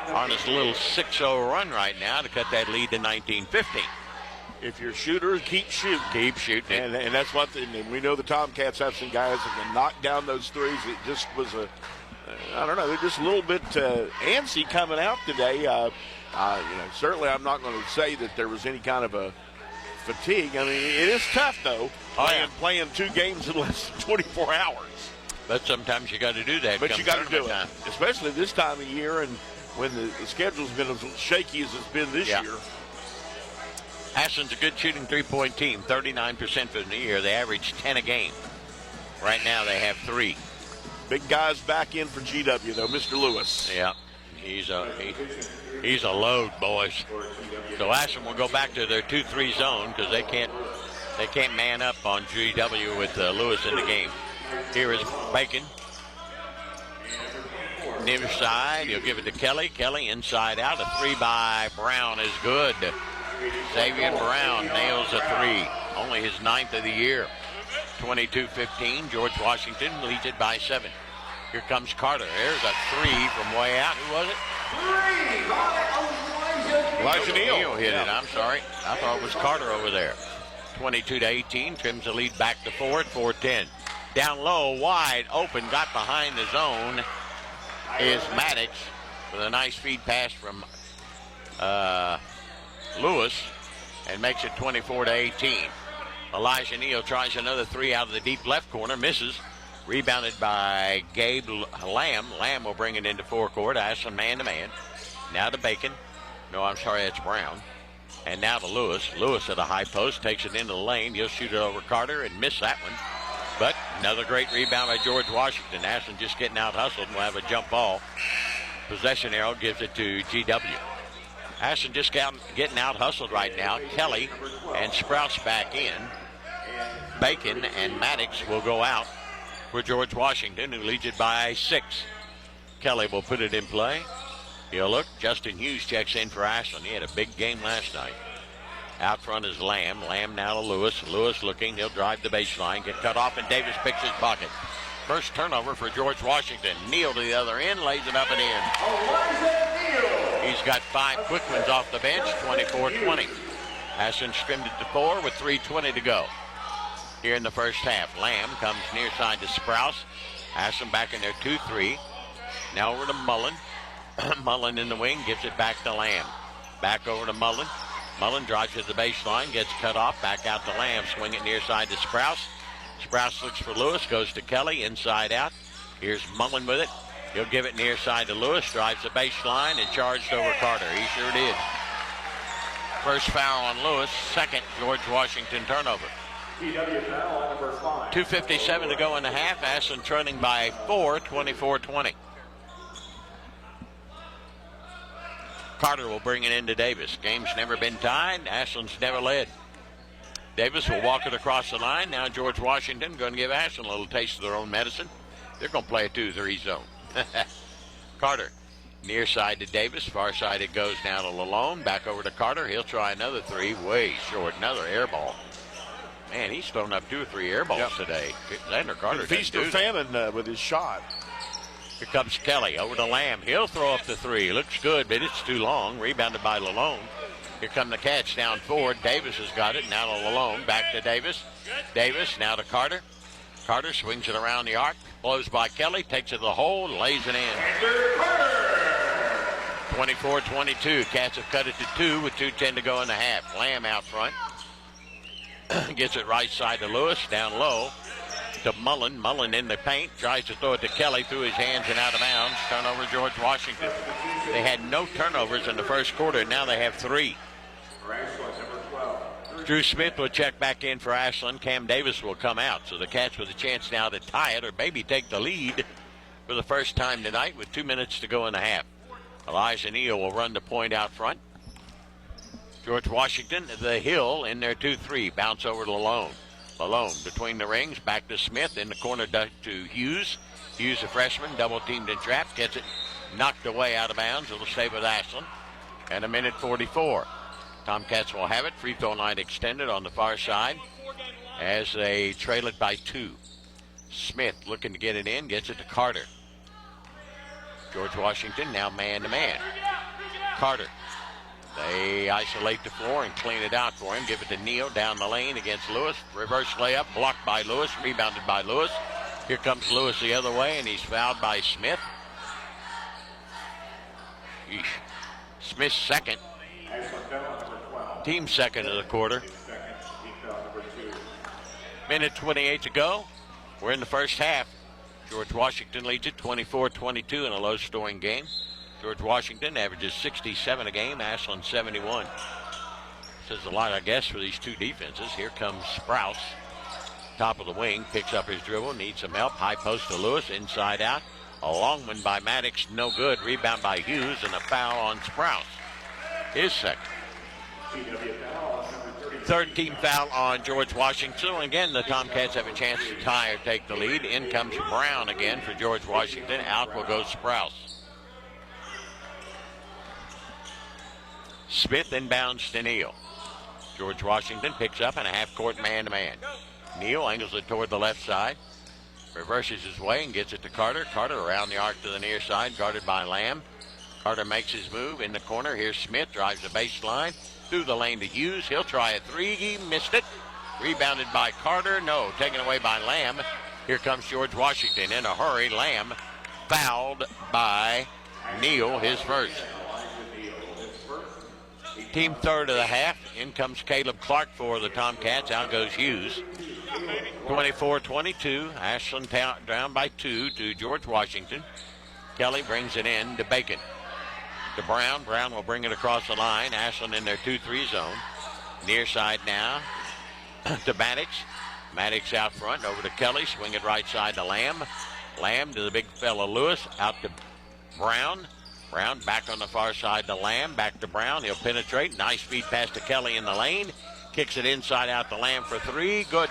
on this little 6-0 run right now to cut that lead to 19-15. If you're shooters, keep shooting. Keep shooting. And that's one thing. And we know the Tomcats have some guys that can knock down those threes. It just was I don't know, they're just a little bit antsy coming out today. Certainly I'm not going to say that there was any kind of a fatigue. I mean, it is tough, though, playing 2 games in less than 24 hours. But sometimes you got to do that. But you got to do it, especially this time of year and when the schedule's been as shaky as it's been this year. Ashland's a good shooting three-point team, 39% for the year. They average 10 a game. Right now they have 3. Big guys back in for GW, though, Mr. Lewis. Yeah, he's a load, boys. So Ashland will go back to their 2-3 zone because they can't man up on GW with Lewis in the game. Here is Bacon. Near side, he'll give it to Kelly. Kelly inside out. A 3 by Brown is good. Xavier Brown nails a 3. Only his 9th of the year. 22-15. George Washington leads it by 7. Here comes Carter. There's a 3 from way out. Who was it? Elijah Neal hit it. I'm sorry. I thought it was Carter over there. 22-18. Trims the lead back to 4 at 4:10. Down low, wide open, got behind the zone is Maddox with a nice feed pass from Lewis and makes it 24-18. Elijah Neal tries another 3 out of the deep left corner, misses. Rebounded by Gabe Lamb. Lamb will bring it into forecourt. Ashland man-to-man. Now to Bacon. No, I'm sorry, that's Brown. And now to Lewis. Lewis at a high post, takes it into the lane. He'll shoot it over Carter and miss that one. But another great rebound by George Washington. Ashland just getting out-hustled and will have a jump ball. Possession arrow gives it to GW. Ashland just getting out-hustled right now. Kelly and Sprouts back in. Bacon and Maddox will go out for George Washington, who leads it by 6. Kelly will put it in play. He'll look. Justin Hughes checks in for Ashland. He had a big game last night. Out front is Lamb. Lamb now to Lewis. Lewis looking. He'll drive the baseline. Get cut off, and Davis picks his pocket. First turnover for George Washington. Neal to the other end. Lays it up and in. He's got 5 quick ones off the bench. 24-20. Ashland trimmed it to 4 with 3:20 to go. Here in the first half. Lamb comes near side to Sprouse. Ashland back in there 2-3. Now over to Mullen. Mullen in the wing. Gives it back to Lamb. Back over to Mullen. Mullen drives to the baseline, gets cut off, back out to Lamb, swing it near side to Sprouse. Sprouse looks for Lewis, goes to Kelly, inside out. Here's Mullen with it. He'll give it near side to Lewis, drives the baseline, and charged over Carter. He sure did. First foul on Lewis, second George Washington turnover. 2:57 to go in the half. Ashland trailing by 4, 24-20. Carter will bring it into Davis. Game's never been tied. Ashland's never led. Davis will walk it across the line. Now George Washington going to give Ashland a little taste of their own medicine. They're going to play a 2-3 zone. Carter, near side to Davis. Far side it goes now to Lalone. Back over to Carter. He'll try another three. Way short. Another air ball. Man, he's thrown up 2 or 3 air balls today. Xander Carter. Feast or famine with his shot. Here comes Kelly over to Lamb. He'll throw up the three. Looks good, but it's too long. Rebounded by Lalone. Here come the Cats down forward. Davis has got it. Now to Lalone. Back to Davis. Davis now to Carter. Carter swings it around the arc. Blows by Kelly. Takes it to the hole. Lays it in. 24-22. Cats have cut it to 2 with 2:10 to go in the half. Lamb out front. Gets it right side to Lewis. Down low to Mullen. Mullen in the paint. Tries to throw it to Kelly. Through his hands and out of bounds. Turnover George Washington. They had no turnovers in the first quarter. Now they have 3. Drew Smith will check back in for Ashland. Cam Davis will come out. So the Cats with a chance now to tie it or maybe take the lead for the first time tonight with 2 minutes to go in the half. Elijah Neal will run the point out front. George Washington, the Hill in their 2-3. Bounce over to Lalone. Lalone between the rings. Back to Smith. In the corner to Hughes. Hughes, a freshman, double teamed and trapped. Gets it knocked away out of bounds. It'll stay with Ashland. And 1:44. Tomcats will have it. Free throw line extended on the far side as they trail it by 2. Smith looking to get it in. Gets it to Carter. George Washington now man-to-man. Carter. They isolate the floor and clean it out for him. Give it to Neal down the lane against Lewis. Reverse layup. Blocked by Lewis. Rebounded by Lewis. Here comes Lewis the other way, and he's fouled by Smith. Eesh. Smith's second. Team second of the quarter. 1:28 to go. We're in the first half. George Washington leads it 24-22 in a low-scoring game. George Washington averages 67 a game. Ashland 71. Says a lot, I guess, for these two defenses. Here comes Sprouse. Top of the wing. Picks up his dribble. Needs some help. High post to Lewis. Inside out. A long one by Maddox. No good. Rebound by Hughes. And a foul on Sprouse. His second. Third team foul on George Washington. So again, the Tomcats have a chance to tie or take the lead. In comes Brown again for George Washington. Out will go Sprouse. Smith inbounds to Neal. George Washington picks up in a half-court man-to-man. Neal angles it toward the left side. Reverses his way and gets it to Carter. Carter around the arc to the near side, guarded by Lamb. Carter makes his move in the corner. Here's Smith, drives the baseline. Through the lane to Hughes. He'll try a three. He missed it. Rebounded by Carter. No, taken away by Lamb. Here comes George Washington in a hurry. Lamb fouled by Neal, his first. Team third of the half. In comes Caleb Clark for the Tomcats. Out goes Hughes. 24-22. Ashland down by 2 to George Washington. Kelly brings it in to Bacon. To Brown. Brown will bring it across the line. Ashland in their 2-3 zone. Near side now to Maddox. Maddox out front. Over to Kelly. Swing it right side to Lamb. Lamb to the big fella Lewis. Out to Brown. Brown back on the far side to Lamb. Back to Brown. He'll penetrate. Nice feed pass to Kelly in the lane. Kicks it inside out to Lamb for 3. Good.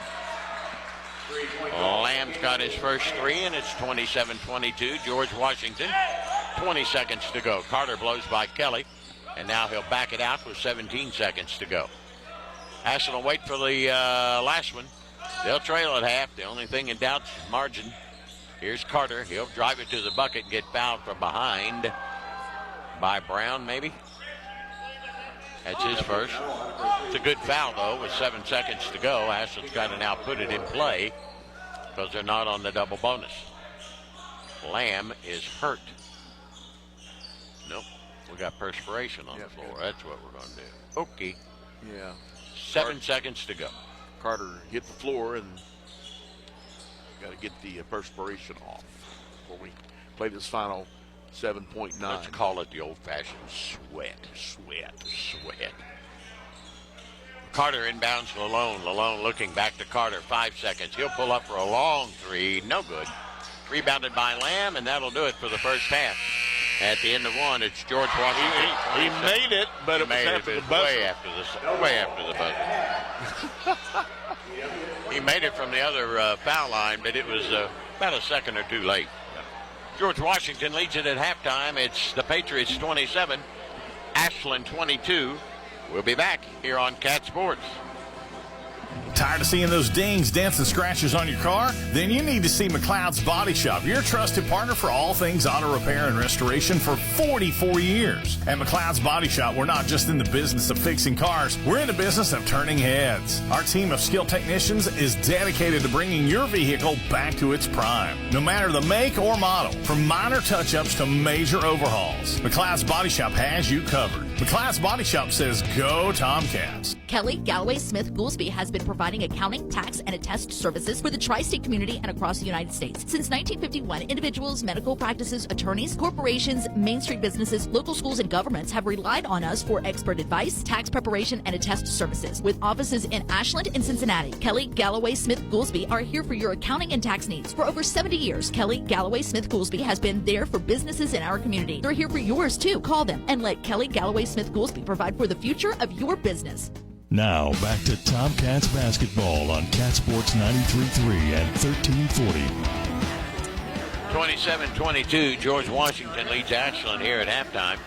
Lamb's got his first 3, and it's 27-22. George Washington. 20 seconds to go. Carter blows by Kelly, and now he'll back it out with 17 seconds to go. Ashland will wait for the last one. They'll trail at half. The only thing in doubt is margin. Here's Carter. He'll drive it to the bucket and get fouled from behind by Brown, maybe. That's his first. It's a good foul, though, with 7 seconds to go. Ashland's got to now put it in play because they're not on the double bonus. Lamb is hurt. Nope. We got perspiration on the floor. That's what we're going to do. Okay. Yeah. 7 seconds to go. Carter hit the floor and got to get the perspiration off before we play this final 7.9. Let's call it the old-fashioned sweat. Carter inbounds Lalone. Lalone looking back to Carter. 5 seconds. He'll pull up for a long 3. No good. Rebounded by Lamb, and that'll do it for the first half. At the end of 1, it's George Washington. He made it, but it was after the buzzer. Way after the buzzer. He made it from the other foul line, but it was about a second or two late. George Washington leads it at halftime. It's the Patriots 27, Ashland 22. We'll be back here on Cat Sports. Tired of seeing those dings, dents, and scratches on your car? Then you need to see McLeod's Body Shop, your trusted partner for all things auto repair and restoration for 44 years. At McLeod's Body Shop, we're not just in the business of fixing cars, we're in the business of turning heads. Our team of skilled technicians is dedicated to bringing your vehicle back to its prime, no matter the make or model, from minor touch-ups to major overhauls. McLeod's Body Shop has you covered. McLeod's Body Shop says, go Tomcats. Kelly Galloway Smith Goolsby has been providing accounting, tax, and attest services for the tri-state community and across the United States. Since 1951, individuals, medical practices, attorneys, corporations, Main Street businesses, local schools, and governments have relied on us for expert advice, tax preparation, and attest services. With offices in Ashland and Cincinnati, Kelly Galloway Smith Goolsby are here for your accounting and tax needs. For over 70 years, Kelly Galloway Smith Goolsby has been there for businesses in our community. They're here for yours too. Call them and let Kelly Galloway Smith Goolsby provide for the future of your business. Now, back to Tomcats basketball on Cat Sports 93.3 and 1340. 27-22, George Washington leads Ashland here at halftime.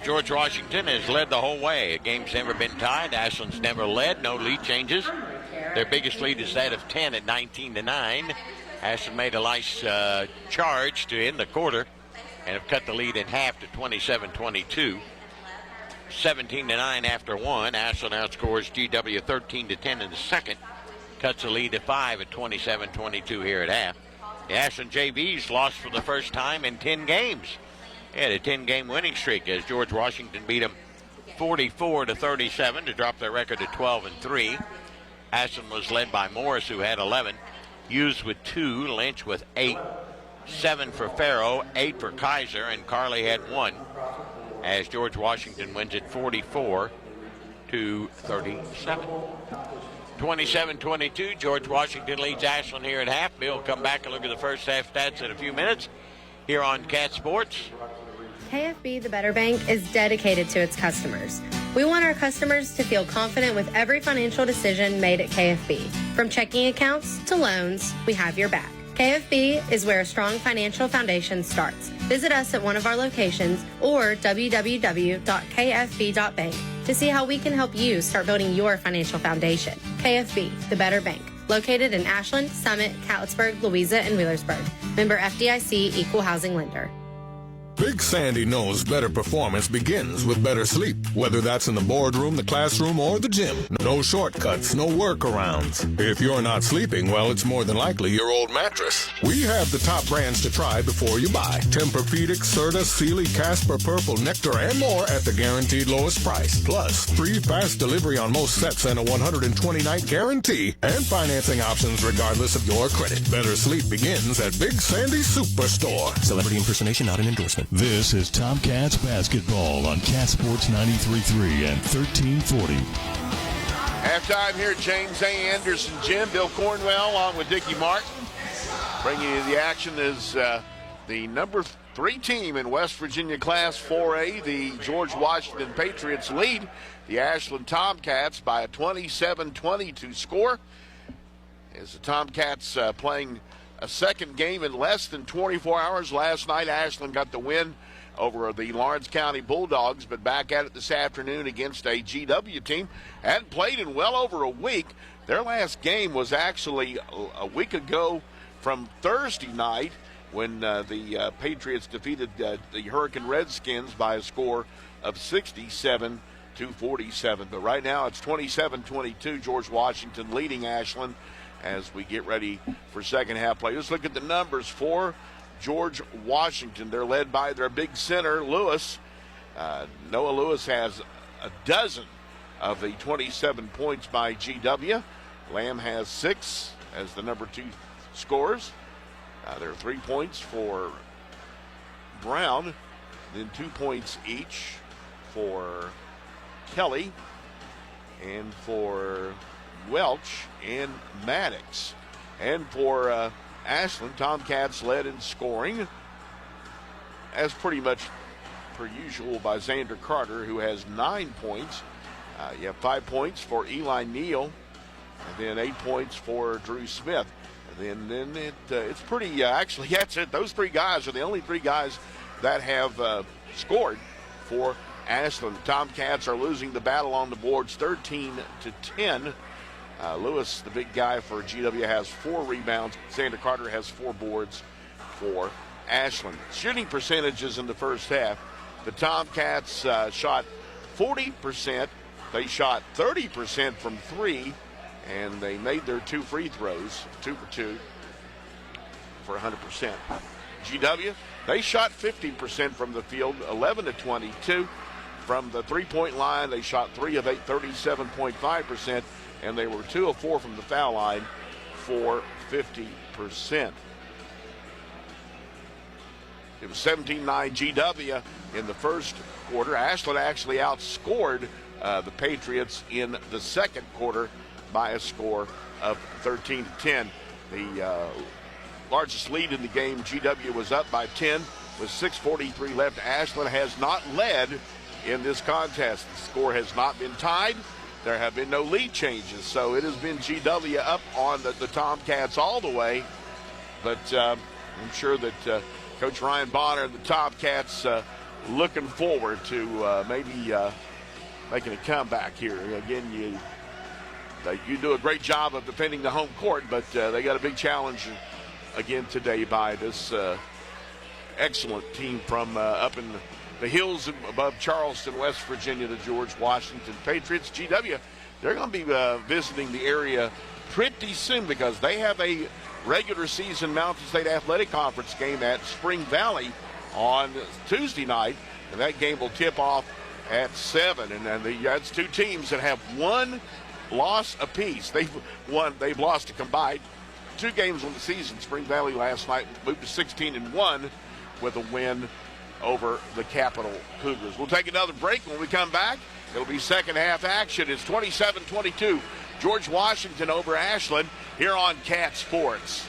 George Washington has led the whole way. A game's never been tied. Ashland's never led. No lead changes. Their biggest lead is that of 10 at 19-9. Ashland made a nice charge to end the quarter and have cut the lead in half to 27-22. 17-9 after one. Ashland outscores GW 13-10 in the second. Cuts the lead to 5 at 27-22 here at half. The Ashland JVs lost for the first time in 10 games. They had a 10-game winning streak as George Washington beat them 44-37 to drop their record to 12-3. Ashland was led by Morris, who had 11. Hughes with 2, Lynch with 8, 7 for Farrow, 8 for Kaiser, and Carley had 1. As George Washington wins it 44-37. 27-22, George Washington leads Ashland here at half. Bill will come back and look at the first half stats in a few minutes here on Cat Sports. KFB, the Better Bank, is dedicated to its customers. We want our customers to feel confident with every financial decision made at KFB. From checking accounts to loans, we have your back. KFB is where a strong financial foundation starts. Visit us at one of our locations or www.kfb.bank to see how we can help you start building your financial foundation. KFB, the Better Bank, located in Ashland, Summit, Catlettsburg, Louisa, and Wheelersburg. Member FDIC, Equal Housing Lender. Big Sandy knows better performance begins with better sleep, whether that's in the boardroom, the classroom, or the gym. No shortcuts, no workarounds. If you're not sleeping, well, it's more than likely your old mattress. We have the top brands to try before you buy. Tempur-Pedic, Serta, Sealy, Casper, Purple, Nectar, and more at the guaranteed lowest price. Plus, free fast delivery on most sets and a 120-night guarantee, and financing options regardless of your credit. Better sleep begins at Big Sandy Superstore. Celebrity impersonation not an endorsement. This is Tomcats basketball on Cat Sports 93.3 and 1340. Halftime here at James A. Anderson Gym. Bill Cornwell along with Dickie Martin. Bringing you the action is the number 3 team in West Virginia Class 4A. The George Washington Patriots lead the Ashland Tomcats by a 27-22 score. As the Tomcats playing a second game in less than 24 hours. Last night, Ashland got the win over the Lawrence County Bulldogs, but back at it this afternoon against a GW team. Hadn't played in well over a week. Their last game was actually a week ago from Thursday night when the Patriots defeated the Hurricane Redskins by a score of 67-47. But right now, it's 27-22, George Washington leading Ashland as we get ready for second half play. Let's look at the numbers for George Washington. They're led by their big center, Lewis. Noah Lewis has a dozen of the 27 points by GW. Lamb has 6 as the number 2 scores. There are 3 points for Brown, then 2 points each for Kelly and for Welch and Maddox. And for Ashland, Tomcats led in scoring, as pretty much per usual, by Xander Carter, who has 9 points. You have 5 points for Eli Neal, and then 8 points for Drew Smith. And then it's pretty, actually, that's it. Those 3 guys are the only 3 guys that have scored for Ashland. The Tomcats are losing the battle on the boards 13-10. Lewis, the big guy for GW, has 4 rebounds. Xander Carter has 4 boards for Ashland. Shooting percentages in the first half. The Tomcats shot 40%. They shot 30% from 3, and they made their 2 free throws, 2 for 2 for 100%. GW, they shot 50% from the field, 11-22. From the three-point line, they shot 3 of 8, 37.5%, and they were 2 of 4 from the foul line for 50%. It was 17-9 GW in the first quarter. Ashland actually outscored the Patriots in the second quarter by a score of 13-10. The largest lead in the game, GW was up by 10 with 6:43 left. Ashland has not led in this contest. The score has not been tied. There have been no lead changes, so it has been GW up on the Tomcats all the way. But I'm sure that Coach Ryan Bonner and the Tomcats looking forward to maybe making a comeback here. Again, you do a great job of defending the home court, but they got a big challenge again today by this excellent team from up in the hills above Charleston, West Virginia, the George Washington Patriots. GW, they're going to be visiting the area pretty soon because they have a regular season Mountain State Athletic Conference game at Spring Valley on Tuesday night, and that game will tip off at 7. And then that's 2 teams that have 1 loss apiece. They've lost a combined 2 games on the season. Spring Valley last night moved to 16-1 with a win over the Capital Cougars. We'll take another break. When we come back, it'll be second half action. It's 27-22. George Washington over Ashland here on Cat Sports.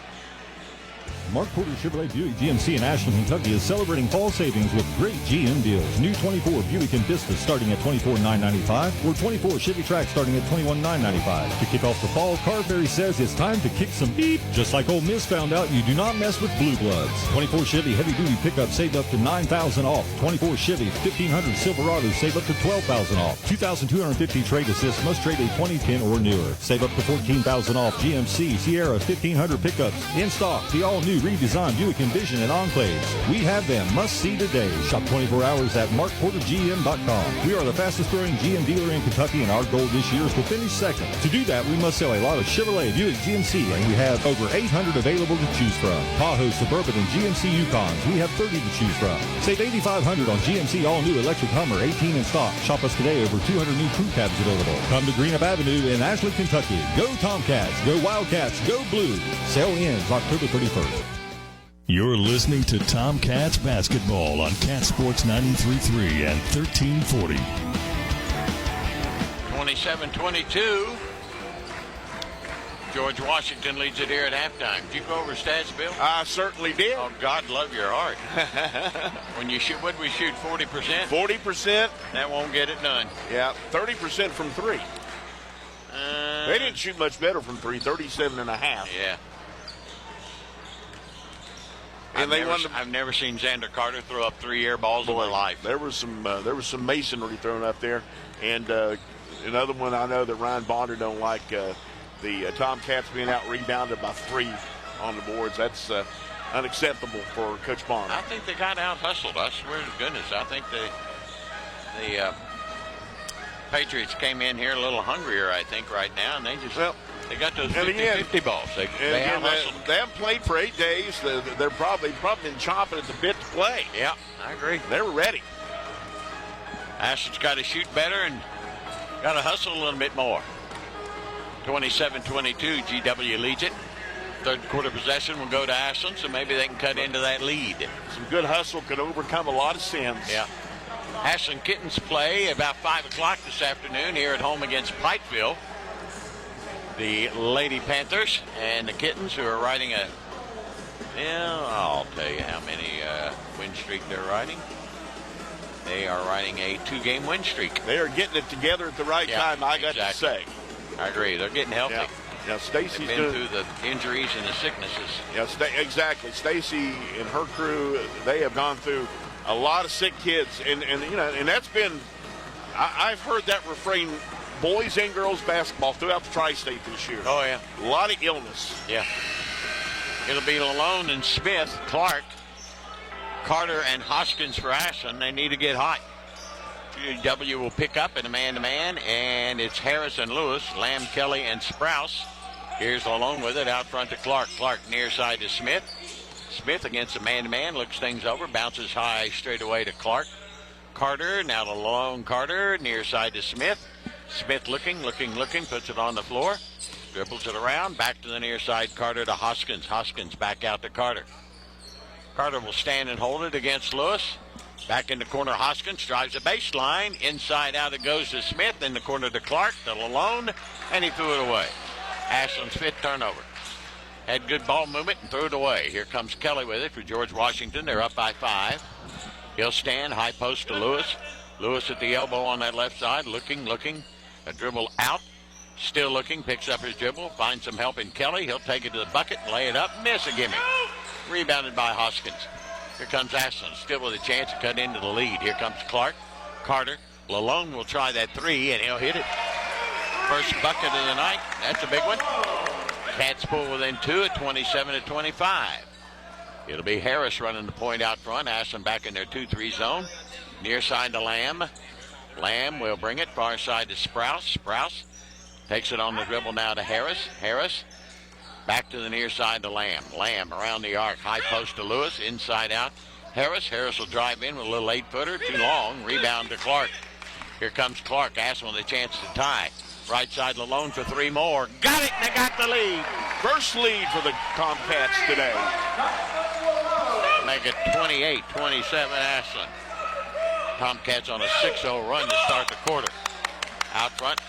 Mark Porter Chevrolet Buick GMC in Ashland, Kentucky is celebrating fall savings with great GM deals. New 24 Buick Envista starting at $24,995 or 24 Chevy Trax starting at $21,995. To kick off the fall, Carberry says it's time to kick some beep. Just like Ole Miss found out, you do not mess with blue bloods. 24 Chevy heavy duty pickups save up to $9,000 off. 24 Chevy 1500 Silverados save up to $12,000 off. 2,250 trade assists must trade a 2010 or newer. Save up to $14,000 off. GMC Sierra 1500 pickups in stock. The all new redesigned Buick Envision and Enclaves. We have them. Must see today. Shop 24 hours at markportergm.com. We are the fastest growing GM dealer in Kentucky, and our goal this year is to finish second. To do that, we must sell a lot of Chevrolet, Buick, GMC, and we have over 800 available to choose from. Tahoe, Suburban, and GMC Yukons. We have 30 to choose from. Save $8,500 on GMC all-new electric Hummer, 18 in stock. Shop us today. Over 200 new crew cabs available. Come to Greenup Avenue in Ashland, Kentucky. Go Tomcats. Go Wildcats. Go Blue. Sale ends October 31st. You're listening to Tomcats basketball on Cat Sports 93.3 and 1340. 27-22. George Washington leads it here at halftime. Did you go over stats, Bill? I certainly did. Oh, God love your heart. When you shoot, what did we shoot, 40%? 40%. That won't get it done. Yeah, 30% from 3. They didn't shoot much better from 3, 37.5. Yeah. And I've never seen Xander Carter throw up 3 air balls in my life. There was some masonry thrown up there, and another one I know that Ryan Bonner don't like. The Tomcats being out rebounded by 3 on the boards. That's unacceptable for Coach Bonner. I think they got out hustled. I swear to goodness, I think the Patriots came in here a little hungrier. I think right now, and they just. They got those 50-50 balls. They haven't played for 8 days. They're probably been chomping at the bit to play. Yeah, I agree. They were ready. Ashland's got to shoot better and got to hustle a little bit more. 27-22, GW leads it. Third quarter possession will go to Ashland, so maybe they can cut into that lead. Some good hustle could overcome a lot of sins. Yeah. Ashland Kittens play about 5 o'clock this afternoon here at home against Pikeville. The Lady Panthers and the Kittens, who are riding I'll tell you how many win streak they're riding. They are riding a 2-game win streak. They are getting it together at the right time, I got to say. I agree. They're getting healthy. Yeah, Stacy's been through the injuries and the sicknesses. Yeah, exactly. Stacy and her crew, they have gone through a lot of sick kids, and that's been. I've heard that refrain, boys and girls basketball throughout the tri-state this year. Oh yeah, a lot of illness. Yeah, it'll be Lalone and Smith, Clark, Carter, and Hoskins for Ashland. They need to get hot. W will pick up in a man-to-man, and it's Harris and Lewis, Lamb, Kelly, and Sprouse. Here's Lalone with it out front to Clark. Clark near side to Smith. Smith against a man-to-man, looks things over, bounces high straight away to Clark. Carter, now to Lalone. Carter, near side to Smith. Smith looking, puts it on the floor. Dribbles it around, back to the near side. Carter to Hoskins. Hoskins back out to Carter. Carter will stand and hold it against Lewis. Back in the corner, Hoskins drives the baseline. Inside out it goes to Smith. In the corner to Clark, to Lalone, and he threw it away. Ashland's 5th turnover. Had good ball movement and threw it away. Here comes Kelly with it for George Washington. They're up by 5. He'll stand, high post to Lewis. Lewis at the elbow on that left side, looking. A dribble out. Still looking, picks up his dribble, finds some help in Kelly. He'll take it to the bucket, lay it up, miss a gimme. Rebounded by Hoskins. Here comes Ashland, still with a chance to cut into the lead. Here comes Clark. Carter. Lalone will try that 3, and he'll hit it. First bucket of the night. That's a big one. Cats pull within 2 at 27-25. It'll be Harris running the point out front. Ashland back in their 2-3 zone. Near side to Lamb. Lamb will bring it far side to Sprouse. Sprouse takes it on the dribble now to Harris. Harris back to the near side to Lamb. Lamb around the arc. High post to Lewis. Inside out. Harris. Harris will drive in with a little 8-footer. Too long. Rebound to Clark. Here comes Clark. Ashland with a chance to tie. Right side Lalone for 3 more. Got it, and they got the lead. First lead for the Tomcats today. Make it 28-27 Ashland. Tomcats on a 6-0 run to start the quarter. Out front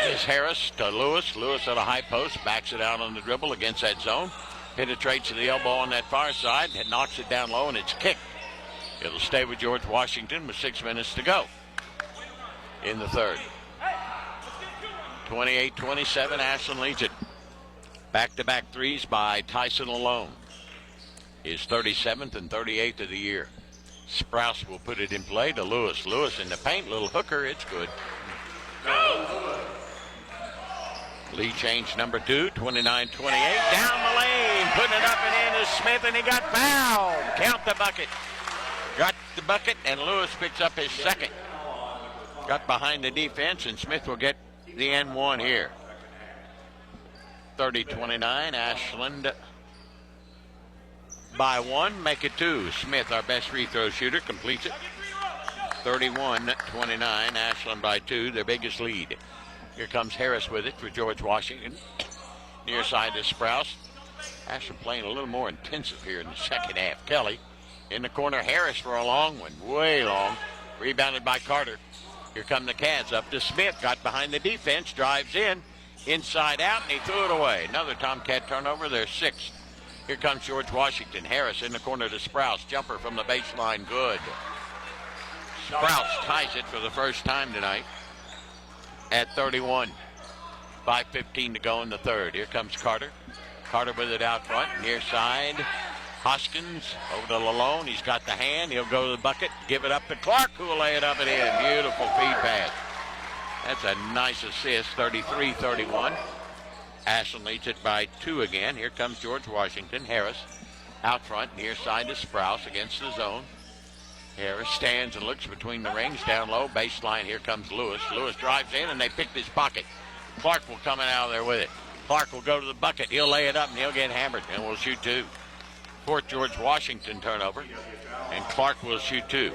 is Harris to Lewis. Lewis at a high post, backs it out on the dribble against that zone. Penetrates to the elbow on that far side, and knocks it down low, and it's kicked. It'll stay with George Washington with 6 minutes to go in the third. 28-27, Ashland leads it. Back-to-back threes by Tyson Lalone. His 37th and 38th of the year. Sprouse will put it in play to Lewis. Lewis in the paint, little hooker, it's good. Lead change number 2, 29-28. Down the lane, putting it up and in is Smith, and he got fouled. Count the bucket. Got the bucket, and Lewis picks up his second. Got behind the defense, and Smith will get the N1 here. 30-29, Ashland by 1, make it 2. Smith, our best free throw shooter, completes it. 31-29, Ashland by 2, their biggest lead. Here comes Harris with it for George Washington. Near side to Sprouse. Ashland playing a little more intensive here in the second half. Kelly in the corner, Harris for a long one, way long. Rebounded by Carter. Here come the Cats up to Smith. Got behind the defense, drives in. Inside out, and he threw it away. Another Tomcat turnover, their 6th. Here comes George Washington. Harris in the corner to Sprouse. Jumper from the baseline, good. Sprouse ties it for the first time tonight at 31. 5:15 to go in the third. Here comes Carter. Carter with it out front, near side. Hoskins over to Lalone. He's got the hand. He'll go to the bucket, give it up to Clark, who will lay it up and in. Beautiful feed pass. That's a nice assist, 33-31. Ashland leads it by 2 again. Here comes George Washington. Harris out front, near side to Sprouse against the zone. Harris stands and looks between the rings, down low, baseline. Here comes Lewis. Lewis drives in, and they picked his pocket. Clark will come out of there with it. Clark will go to the bucket. He'll lay it up, and he'll get hammered, and we'll shoot 2. 4th George Washington turnover, and Clark will shoot 2.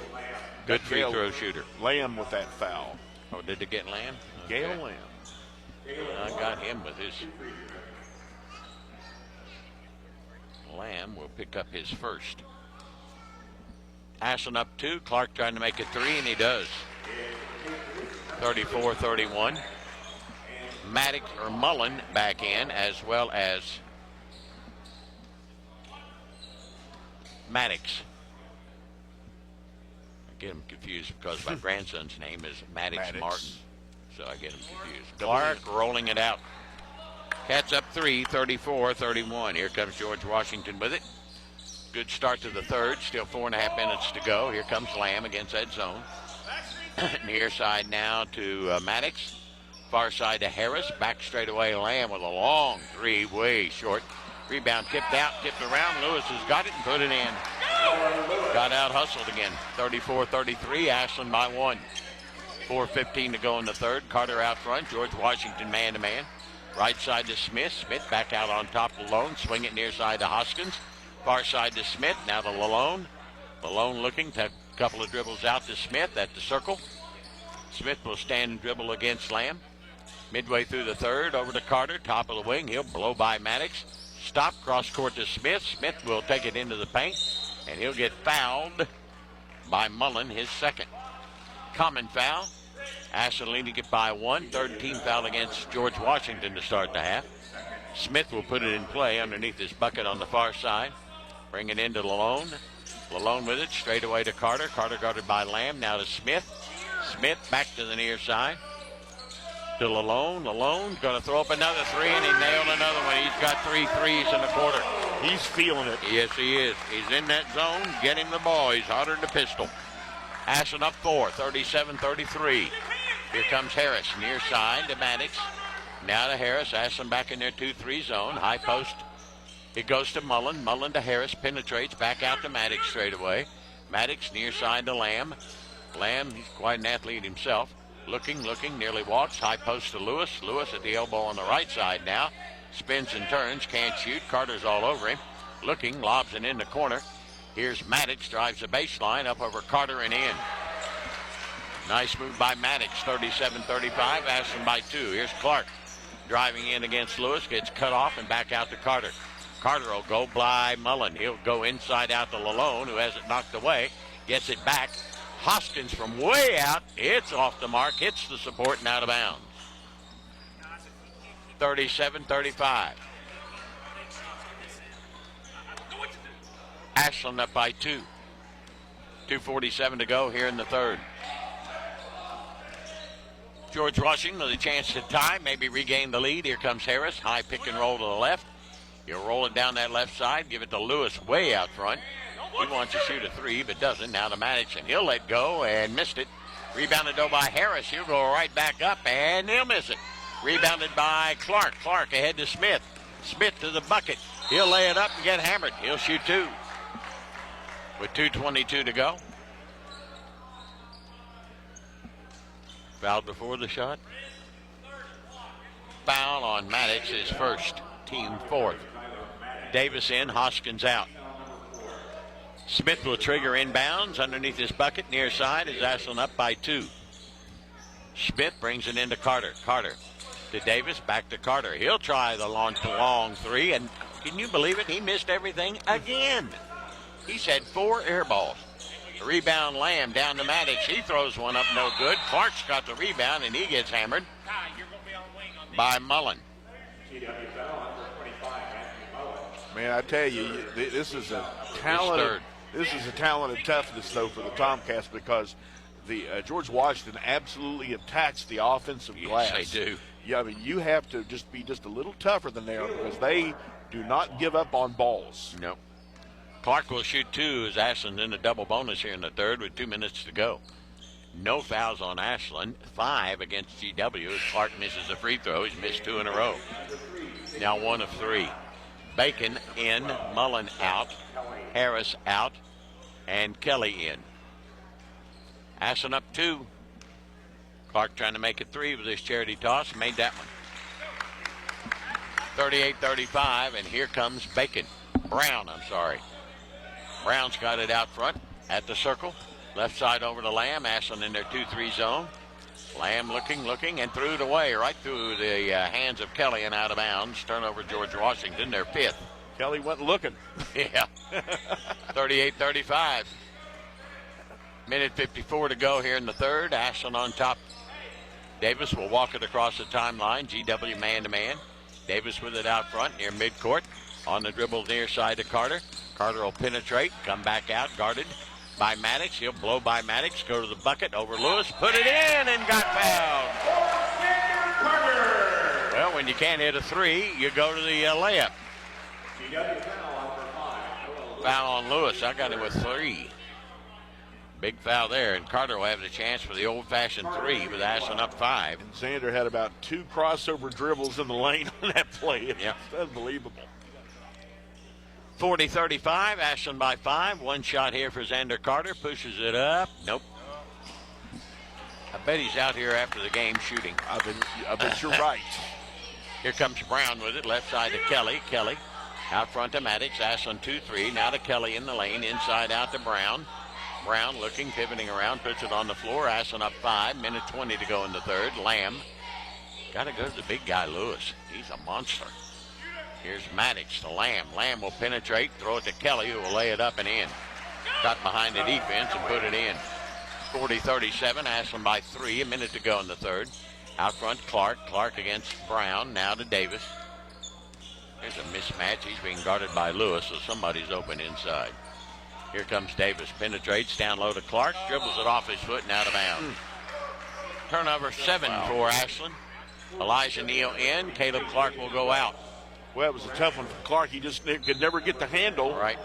Good free throw shooter. Lamb with that foul. Oh, did it get Lamb? Okay. Gale Lamb. I got him with his. Lamb will pick up his first. Ashland up 2. Clark trying to make it 3, and he does. 34-31. Mullen back in, as well as Maddox. get them confused because my grandson's name is Maddox Martin. So I get them confused. Double Clark rolling it out. Cats up 3, 34-31. Here comes George Washington with it. Good start to the third. Still 4.5 minutes to go. Here comes Lamb against that zone. Near side now to Maddox. Far side to Harris. Back straight away Lamb with a long three, way short. Rebound tipped out, tipped around. Lewis has got it and put it in. Got out hustled again. 34-33. Ashland by 1. 4:15 to go in the third. Carter out front. George Washington man-to-man. Right side to Smith. Smith back out on top of Lalone. Swing it near side to Hoskins. Far side to Smith. Now to Lalone. Lalone looking. A couple of dribbles out to Smith at the circle. Smith will stand and dribble against Lamb. Midway through the third. Over to Carter. Top of the wing. He'll blow by Maddox. Stop. Cross court to Smith. Smith will take it into the paint. And he'll get fouled by Mullen, his second. Common foul. Ashland leading it by 1. Third team foul against George Washington to start the half. Smith will put it in play underneath his bucket on the far side. Bring it into Lalone. Lalone with it, straight away to Carter. Carter guarded by Lamb, now to Smith. Smith back to the near side. To Lalone. Lalone going to throw up another three, and he nailed another one. He's got 3 threes in the quarter. He's feeling it. Yes, he is. He's in that zone, getting the ball. He's hotter than a pistol. Ashland up 4, 37-33. Here comes Harris, near side to Maddox. Now to Harris. Ashland back in their 2-3 zone. High post. It goes to Mullen. Mullen to Harris. Penetrates. Back out to Maddox straight away. Maddox near side to Lamb. Lamb, he's quite an athlete himself. Looking, nearly walks. High post to Lewis. Lewis at the elbow on the right side now. Spins and turns. Can't shoot. Carter's all over him. Looking. Lobs it in the corner. Here's Maddox. Drives the baseline up over Carter and in. Nice move by Maddox. 37-35. Ashland by 2. Here's Clark. Driving in against Lewis. Gets cut off and back out to Carter. Carter will go by Mullen. He'll go inside out to Lalone, who has it knocked away. Gets it back. Hoskins from way out. It's off the mark. Hits the support and out of bounds. 37-35. Ashland up by 2. 2:47 to go here in the third. George Washington with a chance to tie, maybe regain the lead. Here comes Harris. High pick and roll to the left. He'll roll it down that left side. Give it to Lewis way out front. He wants to shoot a 3, but doesn't. Now to Maddox, and he'll let go and missed it. Rebounded though by Harris. He'll go right back up, and he'll miss it. Rebounded by Clark. Clark ahead to Smith. Smith to the bucket. He'll lay it up and get hammered. He'll shoot 2. With 2:22 to go. Fouled before the shot. Foul on Maddox, his first, team 4th. Davis in, Hoskins out. Smith will trigger inbounds underneath his bucket. Near side is Ashland up by 2. Smith brings it into Carter. Carter to Davis, back to Carter. He'll try the long 3, and can you believe it? He missed everything again. He's had 4 air balls. The rebound Lamb down to Maddox. He throws one up, no good. Clark's got the rebound, and he gets hammered by Mullen. Man, I tell you, this is a talented. This is a talented toughness, though, for the Tomcats, because the George Washington absolutely attacks the offensive glass. Yes, they do. Yeah, I mean, you have to just be just a little tougher than they are, because they do not give up on balls. No. Clark will shoot 2 as Ashland in a double bonus here in the third with 2 minutes to go. No fouls on Ashland. 5 against GW as Clark misses a free throw. He's missed 2 in a row. Now 1 of 3. Bacon in, Mullen out, Harris out, and Kelly in. Ashland up 2. Clark trying to make it 3 with his charity toss. Made that one. 38-35, and here comes Bacon. Brown's got it out front at the circle. Left side over to Lamb. Ashland in their 2-3 zone. Lamb looking, and threw it away right through the hands of Kelly and out of bounds. Turnover George Washington, their 5th. Kelly went looking. Yeah. 38-35. Minute 54 to go here in the third. Ashland on top. Davis will walk it across the timeline. GW man-to-man. Davis with it out front near midcourt. On the dribble near side to Carter. Carter will penetrate, come back out, guarded by Maddox. He'll blow by Maddox, go to the bucket, over Lewis, put it in, and got fouled. Well, when you can't hit a three, you go to the layup. Foul on Lewis. I got it with 3. Big foul there, and Carter will have the chance for the old-fashioned 3 with Ashland up 5. And Xander had about 2 crossover dribbles in the lane on that play. It's unbelievable. 40-35, Ashland by 5. 1 shot here for Xander Carter. Pushes it up. Nope. I bet he's out here after the game shooting. I bet you're right. Here comes Brown with it, left side to Kelly. Kelly out front to Maddox. Ashland 2-3. Now to Kelly in the lane. Inside out to Brown. Brown looking, pivoting around, puts it on the floor. Ashland up 5. Minute 20 to go in the third. Lamb. Got to go to the big guy, Lewis. He's a monster. Here's Maddox to Lamb. Lamb will penetrate, throw it to Kelly, who will lay it up and in. Got behind the defense and put it in. 40-37, Ashland by 3. A minute to go in the third. Out front, Clark. Clark against Brown. Now to Davis. There's a mismatch. He's being guarded by Lewis, so somebody's open inside. Here comes Davis. Penetrates down low to Clark. Dribbles it off his foot and out of bounds. Turnover 7 for Ashland. Elijah Neal in. Caleb Clark will go out. Well, it was a tough one for Clark. He just could never get the handle. Right.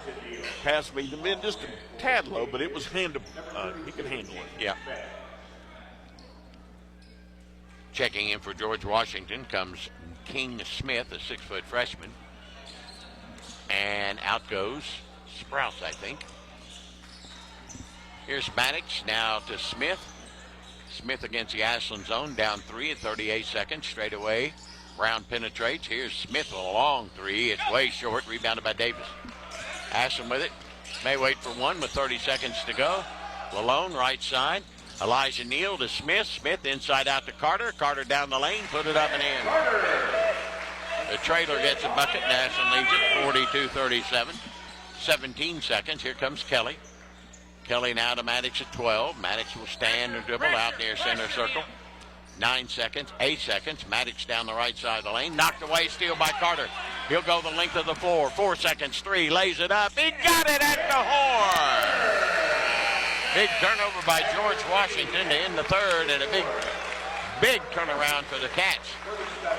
Pass me the men just a tad low, but it was handable. He could handle it. Yeah. Checking in for George Washington comes King Smith, a 6-foot freshman. And out goes Sprouse, I think. Here's Maddox now to Smith. Smith against the Ashland zone, down 3 at 38 seconds, straight away. Brown penetrates. Here's Smith with a long 3. It's way short, rebounded by Davis. Ashland with it. May wait for 1 with 30 seconds to go. Lalone, right side. Elijah Neal to Smith. Smith inside out to Carter. Carter down the lane, put it up and in. The trailer gets a bucket, and Ashland leads it 42-37. 17 seconds. Here comes Kelly. Kelly now to Maddox at 12. Maddox will stand and dribble out near center circle. 9 seconds, 8 seconds. Maddox down the right side of the lane. Knocked away, steal by Carter. He'll go the length of the floor. 4 seconds, 3. Lays it up. He got it at the horn. Big turnover by George Washington to end the third, and a big turnaround for the Cats.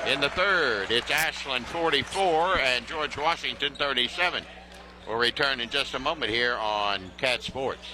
In the third, it's Ashland 44 and George Washington 37. We'll return in just a moment here on Cat Sports.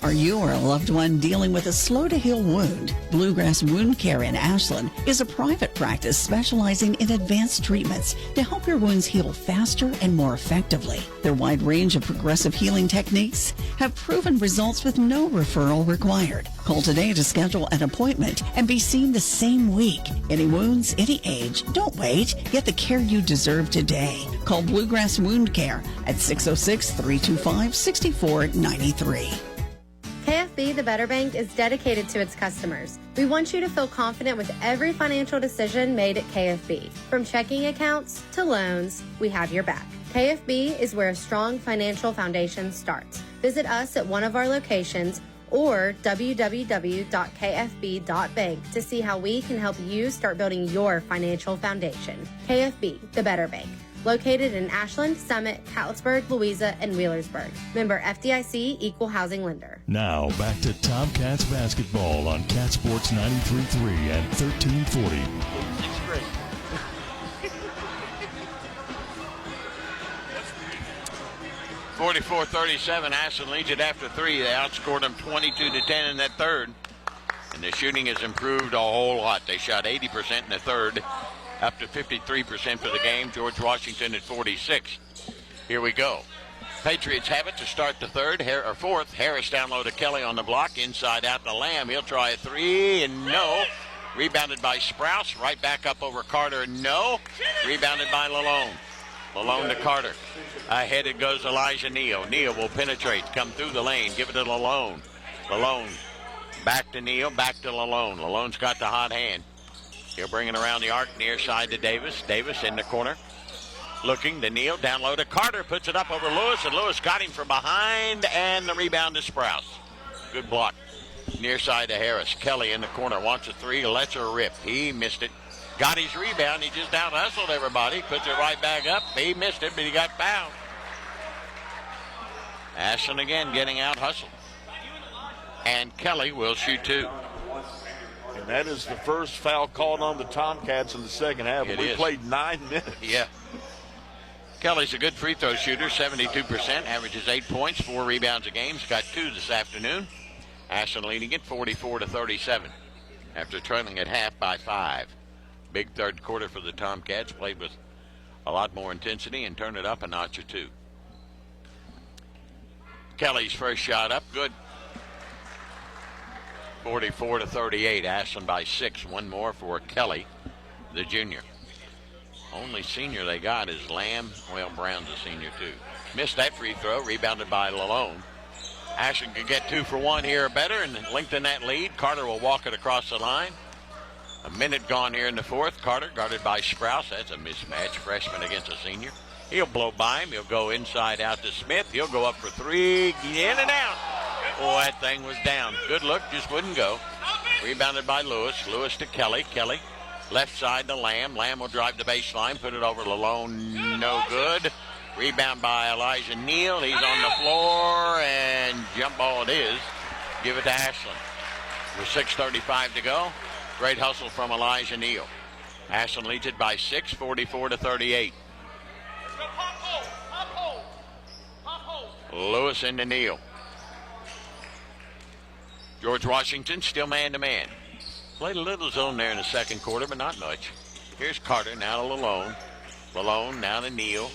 Are you or a loved one dealing with a slow-to-heal wound? Bluegrass Wound Care in Ashland is a private practice specializing in advanced treatments to help your wounds heal faster and more effectively. Their wide range of progressive healing techniques have proven results with no referral required. Call today to schedule an appointment and be seen the same week. Any wounds, any age, don't wait. Get the care you deserve today. Call Bluegrass Wound Care at 606-325-6493. KFB, the Better Bank, is dedicated to its customers. We want you to feel confident with every financial decision made at KFB. From checking accounts to loans, we have your back. KFB is where a strong financial foundation starts. Visit us at one of our locations or www.kfb.bank to see how we can help you start building your financial foundation. KFB, the Better Bank. Located in Ashland, Summit, Catlettsburg, Louisa, and Wheelersburg. Member FDIC, Equal Housing Lender. Now back to Tomcats basketball on Cat Sports 93.3 and 1340. 6th grade. 44-37, Ashland leads it after 3. They outscored them 22-10 in that third. And the shooting has improved a whole lot. They shot 80% in the third, up to 53% for the game. George Washington at 46. Here we go. Patriots have it to start the fourth. Harris down low to Kelly on the block. Inside out to Lamb. He'll try a 3, and no. Rebounded by Sprouse. Right back up over Carter. No. Rebounded by Lalone. Lalone to Carter. Ahead it goes Elijah Neal. Neal will penetrate. Come through the lane. Give it to Lalone. Lalone. Back to Neal. Back to Lalone. Lalone's got the hot hand. He'll bring it around the arc near side to Davis. Davis in the corner. Looking to Neal. Down low to Carter. Puts it up over Lewis, and Lewis got him from behind, and the rebound to Sprouse. Good block. Near side to Harris. Kelly in the corner. Wants a 3. Lets her rip. He missed it. Got his rebound. He just out-hustled everybody. Puts it right back up. He missed it, but he got fouled. Ashland again getting out hustled. And Kelly will shoot 2. And that is the first foul called on the Tomcats in the second half. We played 9 minutes. Yeah. Kelly's a good free throw shooter, 72%, averages 8 points, 4 rebounds a game. He's got 2 this afternoon. Ashland leading it 44-37 after trailing at half by 5. Big third quarter for the Tomcats, played with a lot more intensity and turned it up a notch or 2. Kelly's first shot up, good. 44-38, Ashland by 6. One more for Kelly, the junior. Only senior they got is Lamb. Well, Brown's a senior too. Missed that free throw, rebounded by Lalone. Ashland could get 2 for 1 here or better and lengthen that lead. Carter will walk it across the line. A minute gone here in the fourth. Carter guarded by Sprouse. That's a mismatch. Freshman against a senior. He'll blow by him. He'll go inside out to Smith. He'll go up for 3. In and out. Oh, that thing was down. Good look, just wouldn't go. Rebounded by Lewis. Lewis to Kelly. Kelly left side to Lamb. Lamb will drive the baseline. Put it over Lalone. No good. Rebound by Elijah Neal. He's on the floor, and jump ball it is. Give it to Ashland. With 6:35 to go. Great hustle from Elijah Neal. Ashland leads it by 6, 44-38. Lewis into Neal. George Washington still man-to-man. Played a little zone there in the second quarter, but not much. Here's Carter, now to Lalone. Lalone, now to Neal.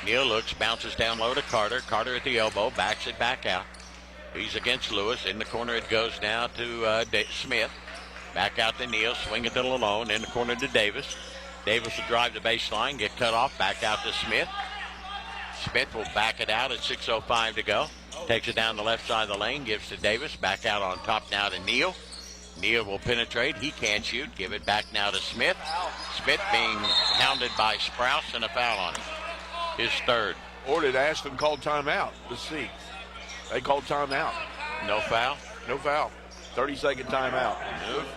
Neal looks, bounces down low to Carter. Carter at the elbow, backs it back out. He's against Lewis. In the corner it goes now to Smith. Back out to Neal, swing it to Lalone. In the corner to Davis. Davis will drive the baseline, get cut off, back out to Smith. Smith will back it out at 6:05 to go. Takes it down the left side of the lane, gives to Davis. Back out on top now to Neal. Neal will penetrate. He can't shoot. Give it back now to Smith. Smith being hounded by Sprouse and a foul on him. His third. Or did Ashland call timeout? Let's see. They called timeout. No foul? No foul. 30-second timeout.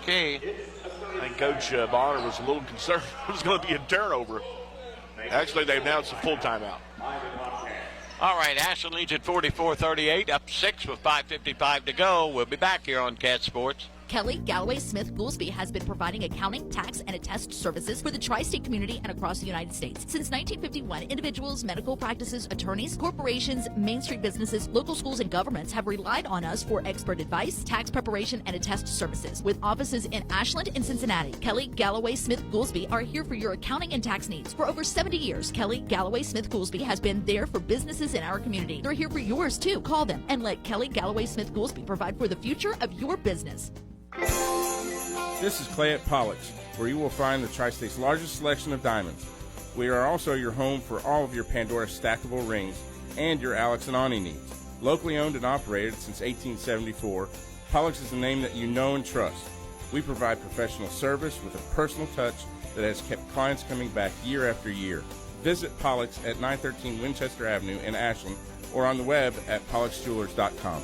Okay. I think Coach Bonner was a little concerned it was going to be a turnover. Actually, they've announced a full timeout. All right, Ashland leads at 44-38, up 6 with 5:55 to go. We'll be back here on Cat Sports. Kelly Galloway Smith Goolsby has been providing accounting, tax, and attest services for the tri-state community and across the United States. Since 1951, individuals, medical practices, attorneys, corporations, Main Street businesses, local schools, and governments have relied on us for expert advice, tax preparation, and attest services. With offices in Ashland and Cincinnati, Kelly Galloway Smith Goolsby are here for your accounting and tax needs. For over 70 years, Kelly Galloway Smith Goolsby has been there for businesses in our community. They're here for yours too. Call them and let Kelly Galloway Smith Goolsby provide for the future of your business. This is Clay at Pollock's, where you will find the Tri-State's largest selection of diamonds. We are also your home for all of your Pandora stackable rings and your Alex and Ani needs. Locally owned and operated since 1874, Pollock's is a name that you know and trust. We provide professional service with a personal touch that has kept clients coming back year after year. Visit Pollock's at 913 Winchester Avenue in Ashland or on the web at pollocksjewelers.com.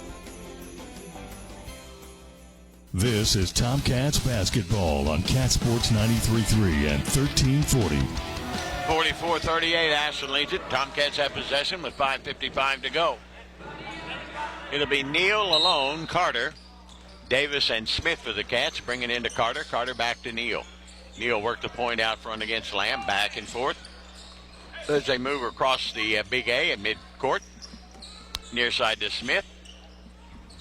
This is Tomcats basketball on Cat Sports 93.3 and 1340. 44-38, Ashland leads it. Tomcats have possession with 5:55 to go. It'll be Neal alone, Carter, Davis, and Smith for the Cats. Bring it into Carter. Carter back to Neal. Neal worked the point out front against Lamb, back and forth as they move across the Big A at midcourt. Near side to Smith.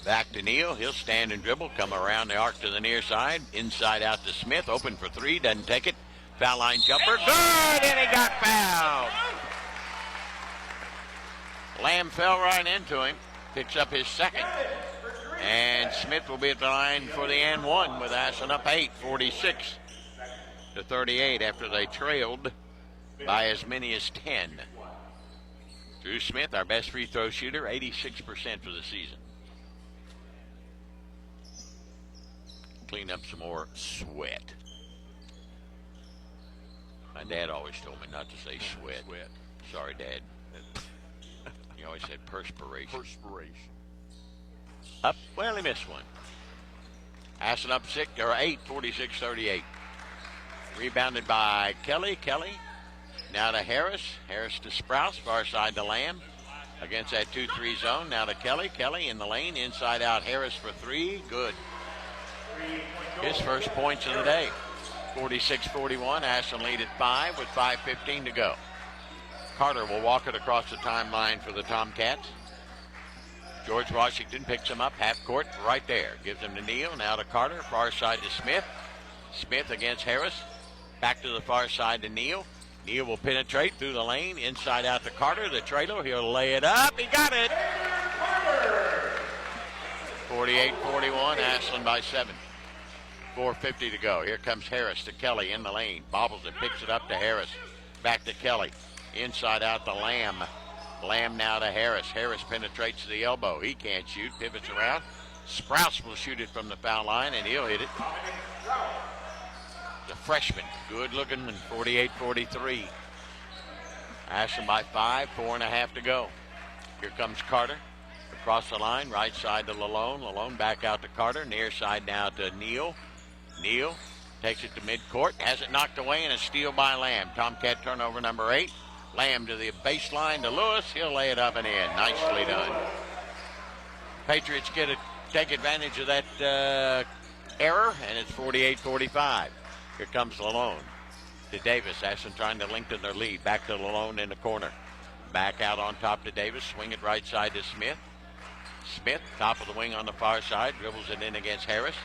Back to Neal. He'll stand and dribble, come around the arc to the near side. Inside out to Smith. Open for 3. Doesn't take it. Foul line jumper. Good! And he got fouled. Lamb fell right into him. Picks up his second. And Smith will be at the line for the and one with Ashland up 8, 46-38 after they trailed by as many as 10. Drew Smith, our best free throw shooter, 86% for the season. Clean up some more sweat. My dad always told me not to say sweat. Sorry, Dad. He always said perspiration. Up. Well, he missed one. Ashland up 8, 46-38. Rebounded by Kelly. Kelly now to Harris. Harris to Sprouse. Far side to Lamb. against that 2-3 zone. Now to Kelly. Kelly in the lane, inside out. Harris for three. Good. His first points of the day. 46-41. Ashland lead at 5 with 5:15 to go. Carter will walk it across the timeline for the Tomcats. George Washington picks him up, half court, right there. Gives him to Neal, now to Carter, far side to Smith. Smith against Harris. Back to the far side to Neal. Neal will penetrate through the lane, inside out to Carter. The trailer, he'll lay it up. He got it! 48-41, Ashland by 7. 4:50 to go. Here comes Harris to Kelly in the lane. Bobbles it, picks it up to Harris. Back to Kelly. Inside out to Lamb. Lamb now to Harris. Harris penetrates the elbow. He can't shoot. Pivots around. Sprouse will shoot it from the foul line, and he'll hit it. The freshman. Good looking, and 48-43. Ashland by 5. 4.5 to go. Here comes Carter. Across the line. Right side to Lalone. Lalone back out to Carter. Near side now to Neal. Neal takes it to midcourt. Has it knocked away, and a steal by Lamb. Tomcat turnover number 8. Lamb to the baseline to Lewis. He'll lay it up and in. Nicely done. Patriots take advantage of that error, and it's 48-45. Here comes Lalone to Davis. Ashland trying to lengthen their lead. Back to Lalone in the corner. Back out on top to Davis. Swing it right side to Smith. Smith, top of the wing on the far side. Dribbles it in against Harris.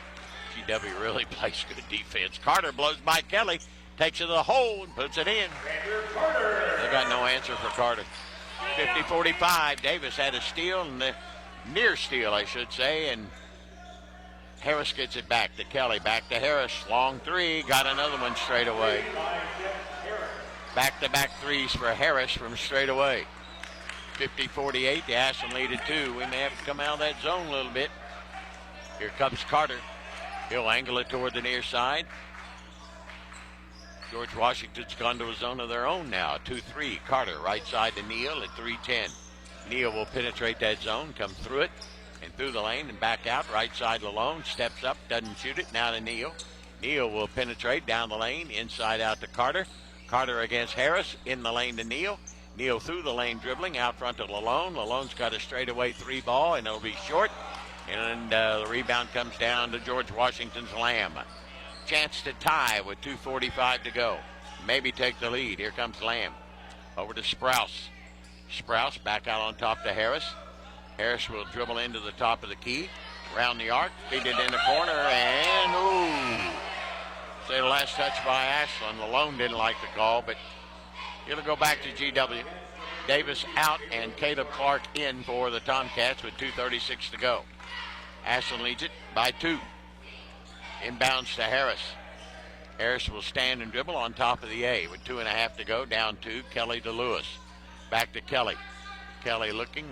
GW really plays good defense. Carter blows by Kelly. Takes it to the hole and puts it in. They got no answer for Carter. 50-45. Davis had a steal, and the near steal, I should say, and Harris gets it back to Kelly. Back to Harris. Long three. Got another one straight away. Back-to-back threes for Harris from straight away. 50-48. The Ashland lead at 2. We may have to come out of that zone a little bit. Here comes Carter. He'll angle it toward the near side. George Washington's gone to a zone of their own now. 2-3. Carter, right side to Neal at 3:10. Neal will penetrate that zone, come through it, and through the lane and back out. Right side alone, steps up, doesn't shoot it. Now to Neal. Neal will penetrate down the lane, inside out to Carter. Carter against Harris, in the lane to Neal. Neal through the lane dribbling, out front to Lalone. Lalone's got a straightaway 3 ball, and it'll be short. And the rebound comes down to George Washington's Lamb. Chance to tie with 2:45 to go. Maybe take the lead. Here comes Lamb. Over to Sprouse. Sprouse back out on top to Harris. Harris will dribble into the top of the key. Around the arc. Feed it in the corner. And, ooh. Say the last touch by Ashland. Malone didn't like the call, but it'll go back to GW. Davis out and Caleb Clark in for the Tomcats with 2:36 to go. Ashland leads it by 2. Inbounds to Harris. Harris will stand and dribble on top of the A with 2.5 to go. Down 2. Kelly to Lewis. Back to Kelly. Kelly looking.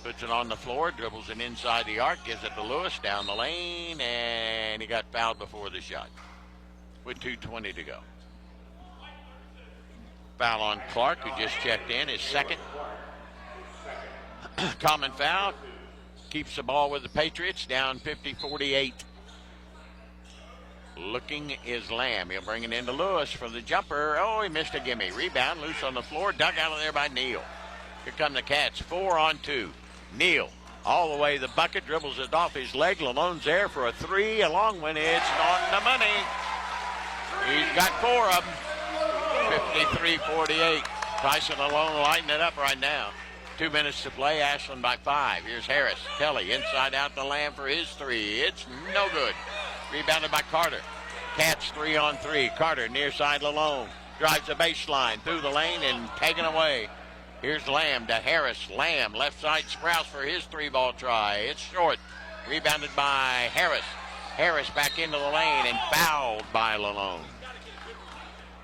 Puts it on the floor. Dribbles it inside the arc. Gives it to Lewis down the lane. And he got fouled before the shot with 2:20 to go. Foul on Clark, who just checked in, his second. Common foul. Keeps the ball with the Patriots. Down 50-48. Looking is Lamb. He'll bring it into Lewis for the jumper. Oh, he missed a gimme. Rebound, loose on the floor. Dug out of there by Neal. Here come the Cats. 4-on-2. Neal all the way to the bucket. Dribbles it off his leg. Lalone's there for a 3. A long one. It's on the money. He's got 4 of them. 53-48. Tyson Lalone lighting it up right now. 2 minutes to play. Ashland by 5. Here's Harris. Kelly inside out to Lamb for his 3. It's no good. Rebounded by Carter. Cats 3-on-3. Carter near side Lalone. Drives the baseline through the lane and taken away. Here's Lamb to Harris. Lamb left side Sprouse for his 3-ball try. It's short. Rebounded by Harris. Harris back into the lane and fouled by Lalone.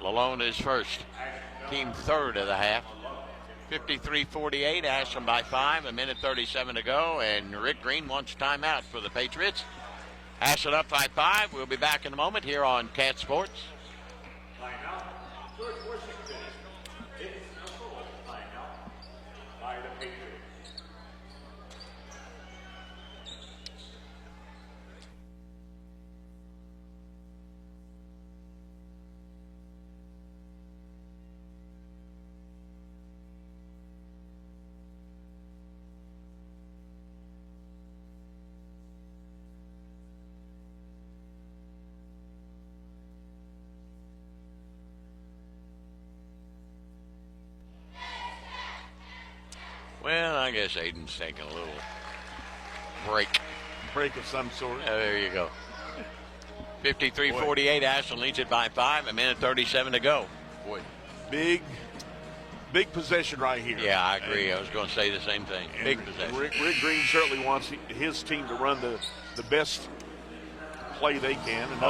Lalone is first. Team third of the half. 53-48. Ashland by 5. 1:37 to go. And Rick Green wants timeout for the Patriots. Ashland up by 5. We'll be back in a moment here on Cat Sports. I guess Aiden's taking a little break. Break of some sort. There you go. 53-48. Ashland leads it by 5. A minute 37 to go. Boy, big possession right here. Yeah, I agree. I was going to say the same thing. And Big possession. Rick Green certainly wants his team to run the best play they can. And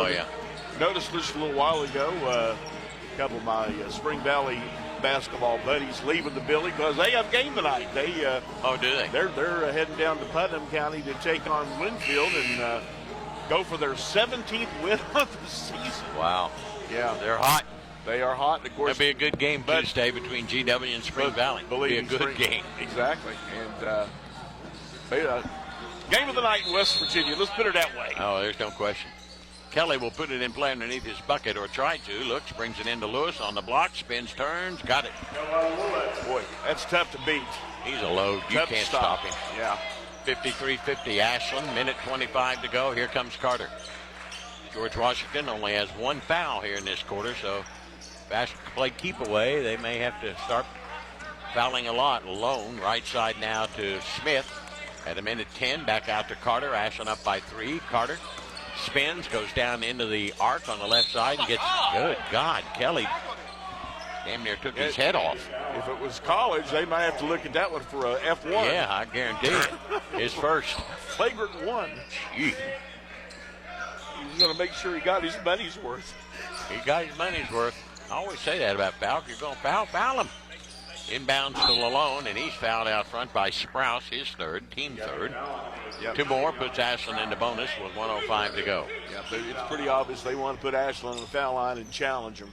noticed just a little while ago, a couple of my Spring Valley basketball buddies leaving the building because they have game tonight. They do they? They're heading down to Putnam County to take on Winfield and go for their 17th win of the season. Wow. Yeah, they're hot. They are hot. Of course, it'll be a good game Tuesday between GW and Spring Valley. It'll be a good game. Exactly. And game of the night in West Virginia. Let's put it that way. Oh, there's no question. Kelly will put it in play underneath his bucket, or try to. Looks, brings it into Lewis on the block, spins, turns, got it. Boy, that's tough to beat. He's a load. You can't stop him. Yeah. 53-50 Ashland, minute 25 to go. Here comes Carter. George Washington only has one foul here in this quarter, so if Ashland play keep away, they may have to start fouling a lot. Lone, right side now to Smith. At a minute 10, back out to Carter. Ashland up by 3. Carter spins, goes down into the arc on the left side and gets, good God, Kelly damn near took his head off. If it was college, they might have to look at that one for a F1. Yeah, I guarantee it. His first. Flagrant 1. Gee. He's going to make sure he got his money's worth. He got his money's worth. I always say that about foul. If you're going to foul him. Inbounds to Lalone, and he's fouled out front by Sprouse, his third, team third. Yep. 2 more, puts Ashland into bonus with 1:05 to go. Yeah, it's pretty obvious they want to put Ashland on the foul line and challenge him.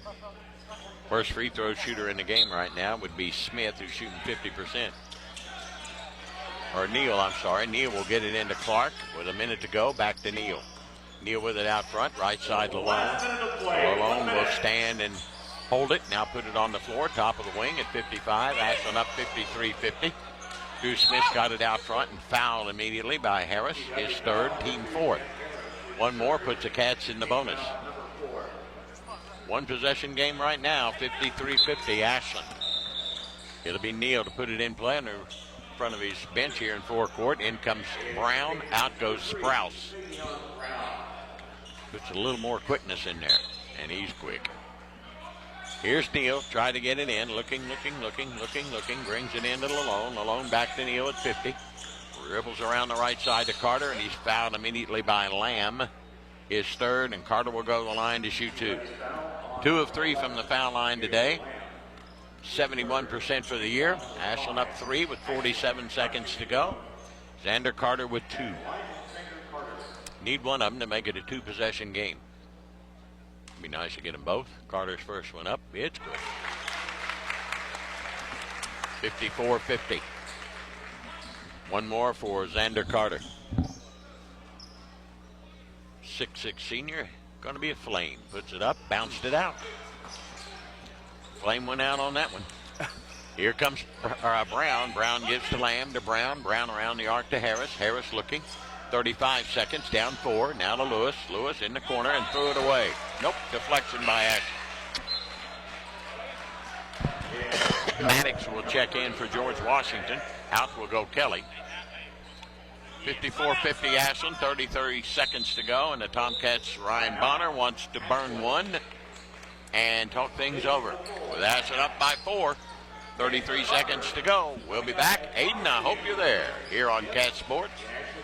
First free throw shooter in the game right now would be Smith, who's shooting 50%. Or Neal, I'm sorry. Neal will get it into Clark with a minute to go. Back to Neal. Neal with it out front, right side Lalone. Lalone will stand and hold it. Now put it on the floor, top of the wing at 55. Ashland up 53-50. Drew Smith got it out front and fouled immediately by Harris, his third, team fourth. One more puts the Cats in the bonus. One possession game right now, 53-50 Ashland. It'll be Neal to put it in play in front of his bench here in forecourt. In comes Brown, out goes Sprouse. Puts a little more quickness in there, and he's quick. Here's Neal, try to get it in, looking, brings it into Lalone. Lalone back to Neal at 50. Dribbles around the right side to Carter, and he's fouled immediately by Lamb. His third, and Carter will go to the line to shoot 2. 2 of 3 from the foul line today. 71% for the year. Ashland up 3 with 47 seconds to go. Xander Carter with 2. Need one of them to make it a 2-possession game. Be nice to get them both. Carter's first one up. It's good. 54-50. One more for Xander Carter. 6'6" senior. Going to be a flame. Puts it up, bounced it out. Flame went out on that one. Here comes Brown. Brown gives to Lamb to Brown. Brown around the arc to Harris. Harris looking. 35 seconds, down 4. Now to Lewis. Lewis in the corner and threw it away. Nope, deflection by Ashland. Maddox will check in for George Washington. Out will go Kelly. 54-50 Ashland, 33 seconds to go, and the Tomcats' Ryan Bonner wants to burn one and talk things over. With Ashland up by 4, 33 seconds to go. We'll be back. Aiden, I hope you're there here on Cat Sports.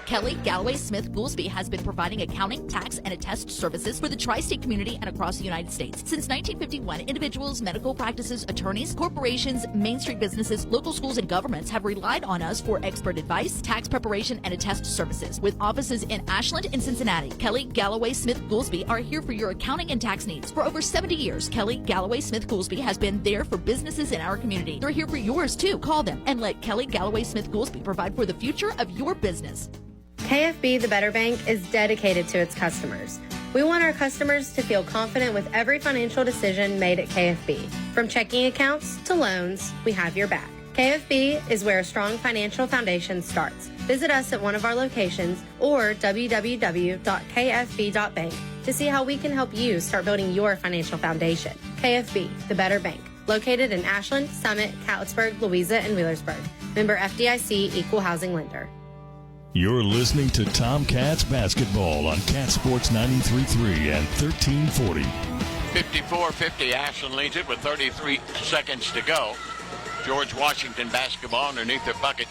Kelly Galloway Smith Goolsby has been providing accounting, tax, and attest services for the tri-state community and across the United States. Since 1951, individuals, medical practices, attorneys, corporations, Main Street businesses, local schools, and governments have relied on us for expert advice, tax preparation, and attest services. With offices in Ashland and Cincinnati, Kelly Galloway Smith Goolsby are here for your accounting and tax needs. For over 70 years, Kelly Galloway Smith Goolsby has been there for businesses in our community. They're here for yours too. Call them and let Kelly Galloway Smith Goolsby provide for the future of your business. KFB, the Better Bank, is dedicated to its customers. We want our customers to feel confident with every financial decision made at KFB. From checking accounts to loans, we have your back. KFB is where a strong financial foundation starts. Visit us at one of our locations or www.kfb.bank to see how we can help you start building your financial foundation. KFB, the Better Bank. Located in Ashland, Summit, Catlettsburg, Louisa, and Wheelersburg. Member FDIC, Equal Housing Lender. You're listening to Tomcats basketball on Cat Sports 93.3 and 1340. 54-50, Ashland leads it with 33 seconds to go. George Washington basketball underneath their bucket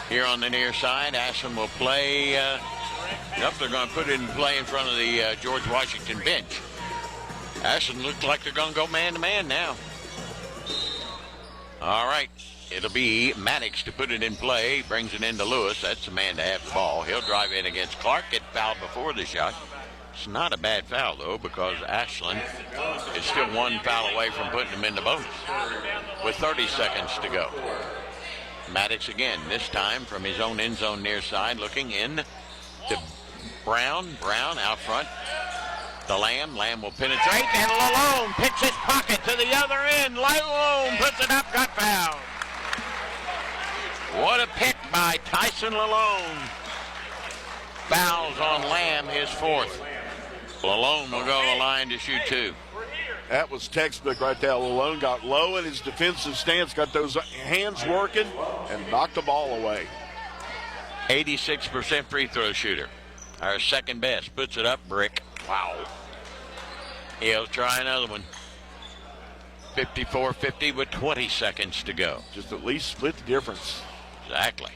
here on the near side. Ashland will play. They're going to put it in play in front of the George Washington bench. Ashland looks like they're going to go man-to-man now. All right. It'll be Maddox to put it in play. Brings it into Lewis. That's the man to have the ball. He'll drive in against Clark. Get fouled before the shot. It's not a bad foul, though, because Ashland is still one foul away from putting them in the bonus with 30 seconds to go. Maddox again, this time from his own end zone near side, looking in to Brown. Brown out front. The Lamb will penetrate, and Lalone picks his pocket to the other end. Lalone puts it up, got fouled. What a pick by Tyson Lalone. Fouls on Lamb, his fourth. Lalone will go to the line to shoot two. That was textbook right there. Lalone got low in his defensive stance, got those hands working, and knocked the ball away. 86% free throw shooter. Our second best. Puts it up, brick. Wow. He'll try another one. 54-50 with 20 seconds to go. Just at least split the difference. Exactly.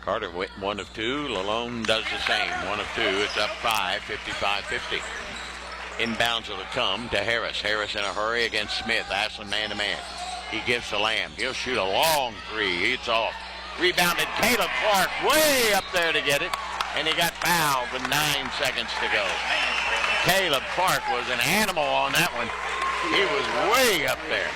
Carter went 1 of 2. Lalone does the same. 1 of 2. It's up 5, 55-50. Inbounds will come to Harris. Harris in a hurry against Smith. Ashland man-to-man. He gives to Lamb. He'll shoot a long three. It's off. Rebounded Caleb Clark way up there to get it. And he got fouled with 9 seconds to go. Caleb Clark was an animal on that one. He was way up there.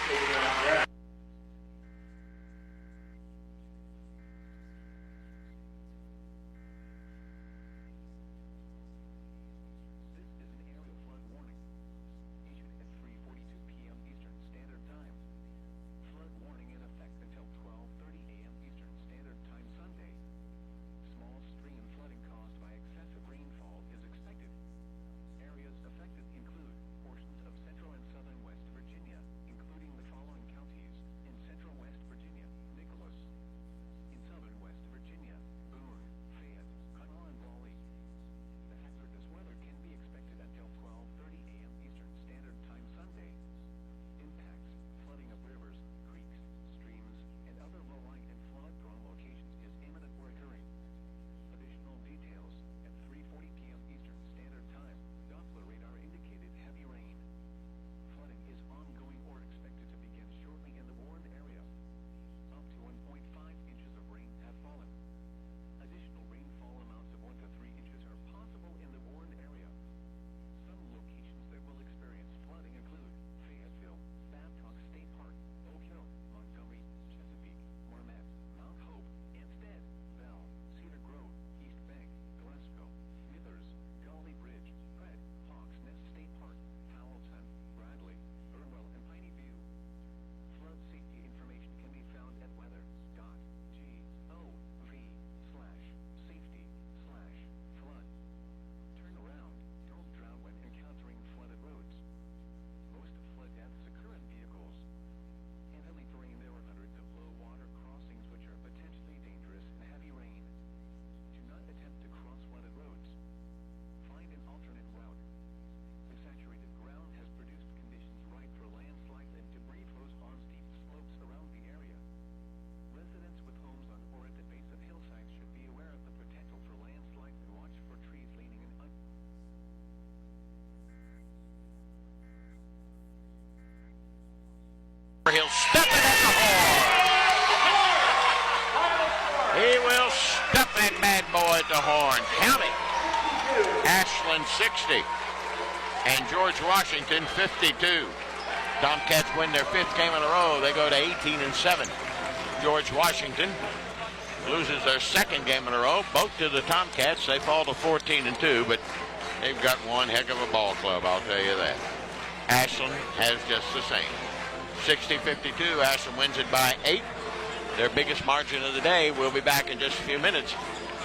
He'll stuff it at the horn. He will stuff that bad boy at the horn. Count it. Ashland 60 and George Washington 52. Tomcats win their 5th game in a row. They go to 18-7. George Washington loses their 2nd game in a row, both to the Tomcats. They fall to 14-2, but they've got one heck of a ball club, I'll tell you that. Ashland has just the same. 60-52, Ashland wins it by 8. Their biggest margin of the day. We'll be back in just a few minutes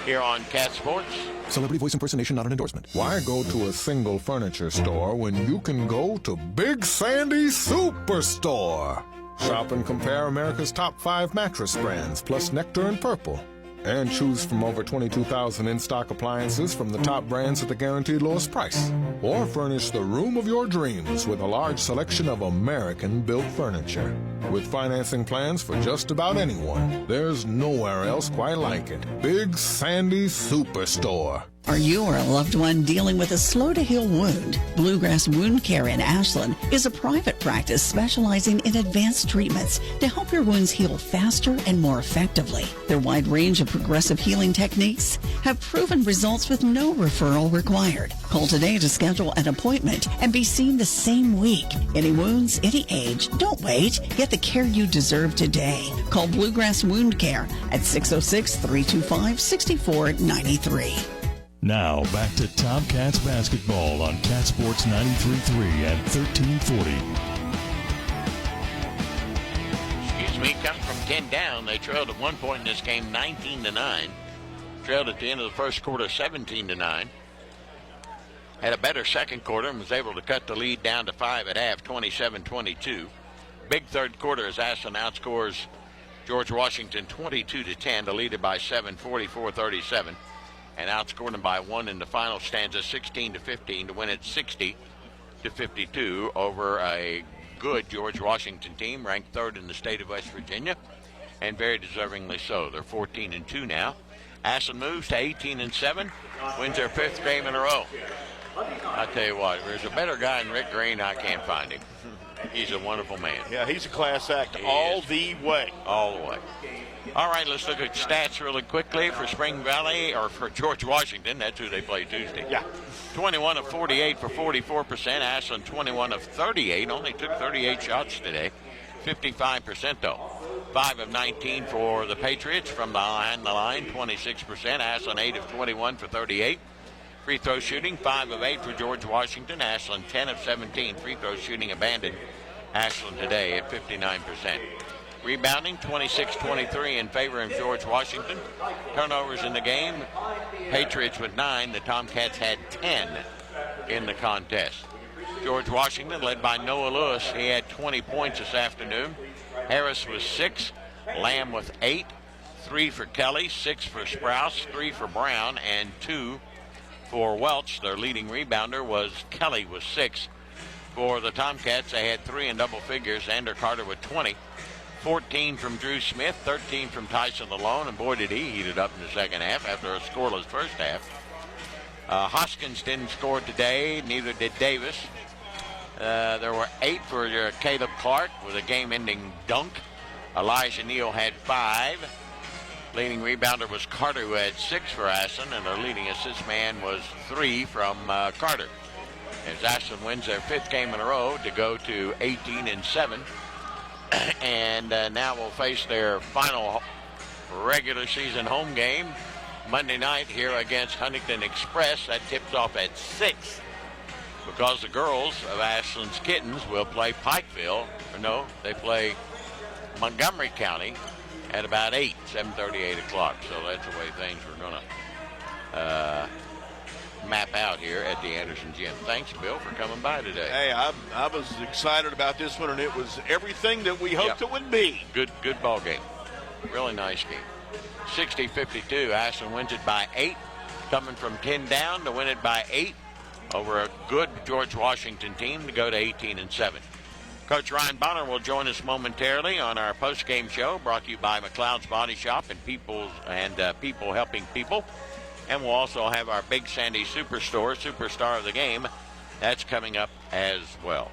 here on Cat Sports Celebrity voice impersonation not an endorsement. Why go to a single furniture store when you can go to Big Sandy Superstore? Shop and compare America's top 5 mattress brands, plus Nectar and Purple. And choose from over 22,000 in-stock appliances from the top brands at the guaranteed lowest price. Or furnish the room of your dreams with a large selection of American-built furniture. With financing plans for just about anyone, there's nowhere else quite like it. Big Sandy Superstore. Are you or a loved one dealing with a slow-to-heal wound? Bluegrass Wound Care in Ashland is a private practice specializing in advanced treatments to help your wounds heal faster and more effectively. Their wide range of progressive healing techniques have proven results with no referral required. Call today to schedule an appointment and be seen the same week. Any wounds, any age, don't wait. Get the care you deserve today. Call Bluegrass Wound Care at 606-325-6493. Now, back to Tomcats basketball on Cat Sports 93.3 and 1340. Excuse me, coming from 10 down, they trailed at one point in this game 19-9. Trailed at the end of the first quarter 17-9. Had a better second quarter and was able to cut the lead down to 5 at half, 27-22. Big third quarter as Ashland outscores George Washington 22-10 to lead it by 7, 44-37. And outscored them by 1 in the final stanza, 16-15, to win it 60-52 over a good George Washington team, ranked 3rd in the state of West Virginia, and very deservingly so. They're 14-2 now. Ashland moves to 18-7, wins their 5th game in a row. I tell you what, there's a better guy than Rick Green. I can't find him. He's a wonderful man. Yeah, he's a class act all the way. All the way. All right, let's look at stats really quickly for Spring Valley, or for George Washington. That's who they play Tuesday. Yeah. 21 of 48 for 44%. Ashland 21 of 38. Only took 38 shots today. 55% though. 5 of 19 for the Patriots from behind the line. 26%. Ashland 8 of 21 for 38. Free throw shooting 5 of 8 for George Washington. Ashland 10 of 17. Free throw shooting abandoned. Ashland today at 59%. Rebounding 26-23 in favor of George Washington. Turnovers in the game. Patriots with 9. The Tomcats had 10 in the contest. George Washington led by Noah Lewis. He had 20 points this afternoon. Harris was 6. Lamb with 8. 3 for Kelly. 6 for Sprouse. 3 for Brown. And 2 for Welch. Their leading rebounder was Kelly with 6. For the Tomcats, they had 3 in double figures. Xander Carter with 20. 14 from Drew Smith, 13 from Tyson Malone, and boy did he heat it up in the second half after a scoreless first half. Hoskins didn't score today, neither did Davis. There were 8 for Caleb Clark with a game-ending dunk. Elijah Neal had 5. Leading rebounder was Carter, who had 6 for Ashland, and their leading assist man was 3 from Carter. As Ashland wins their 5th game in a row to go to 18-7. And now we'll face their final regular season home game Monday night here against Huntington Express. That tips off at 6 because the girls of Ashland's Kittens will play Pikeville. Or no, they play Montgomery County at about 7:30, 8 o'clock. So that's the way things are going to map out here at the Anderson Gym. Thanks, Bill, for coming by today. Hey, I was excited about this one, and it was everything that we hoped it would be. Good ball game. Really nice game. 60-52. Ashland wins it by 8. Coming from 10 down to win it by 8 over a good George Washington team to go to 18-7. Coach Ryan Bonner will join us momentarily on our post-game show, brought to you by McLeod's Body Shop and People Helping People. And we'll also have our Big Sandy Superstore, Superstar of the Game. That's coming up as well.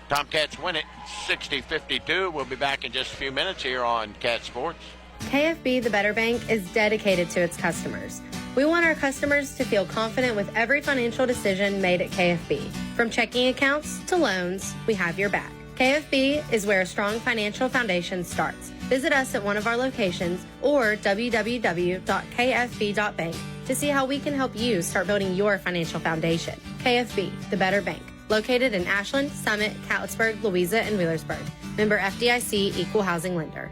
Tomcats win it 60-52. We'll be back in just a few minutes here on Cat Sports. KFB, the Better Bank, is dedicated to its customers. We want our customers to feel confident with every financial decision made at KFB. From checking accounts to loans, we have your back. KFB is where a strong financial foundation starts. Visit us at one of our locations or www.kfb.bank to see how we can help you start building your financial foundation. KFB, the Better Bank, located in Ashland, Summit, Catlettsburg, Louisa, and Wheelersburg. Member FDIC, Equal Housing Lender.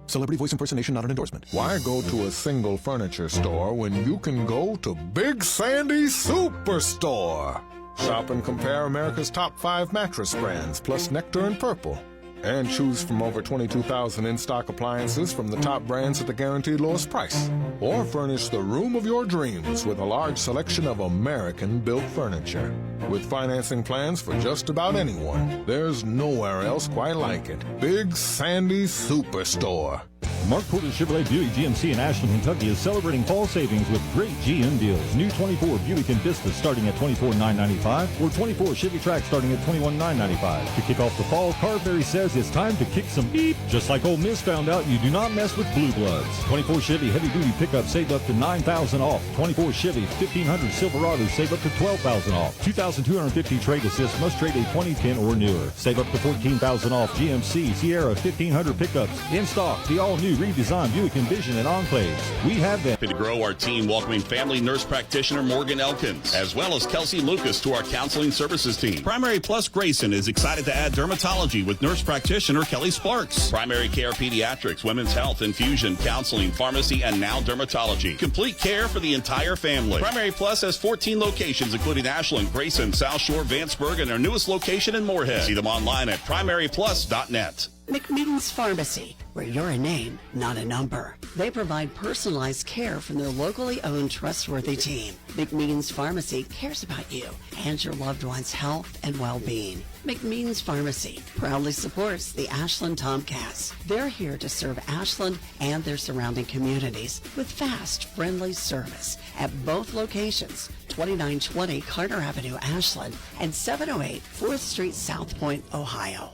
Celebrity voice impersonation not an endorsement. Why go to a single furniture store when you can go to Big Sandy Superstore? Shop and compare America's top 5 mattress brands, plus Nectar and Purple. And choose from over 22,000 in-stock appliances from the top brands at the guaranteed lowest price. Or furnish the room of your dreams with a large selection of American-built furniture. With financing plans for just about anyone, there's nowhere else quite like it. Big Sandy Superstore. Mark Porter Chevrolet Buick GMC in Ashland, Kentucky is celebrating fall savings with great GM deals. New 24 Buick Envista starting at $24,995 or 24 Chevy Trax starting at $21,995. To kick off the fall, Carberry says it's time to kick some beep. Just like Ole Miss found out, you do not mess with blue bloods. 24 Chevy heavy duty pickup save up to $9,000 off. 24 Chevy 1500 Silverado save up to $12,000 off. 2,250 trade assist must trade a 2010 or newer. Save up to $14,000 off. GMC Sierra 1500 pickups in stock. The all-new redesigned Buick Envision and Enclaves. We have them. To grow our team, welcoming family nurse practitioner Morgan Elkins, as well as Kelsey Lucas to our counseling services team. Primary Plus Grayson is excited to add dermatology with nurse practitioner Kelly Sparks. Primary Care Pediatrics, Women's Health, Infusion, Counseling, Pharmacy, and now dermatology. Complete care for the entire family. Primary Plus has 14 locations, including Ashland, Grayson, South Shore, Vanceburg, and their newest location in Moorhead. See them online at primaryplus.net. McMeeting's Pharmacy, where you're a name, not a number. They provide personalized care from their locally owned, trustworthy team. McMeeting's Pharmacy cares about you and your loved one's health and well-being. McMeeting's Pharmacy proudly supports the Ashland Tomcats. They're here to serve Ashland and their surrounding communities with fast, friendly service at both locations, 2920 Carter Avenue, Ashland, and 708 4th Street, South Point, Ohio.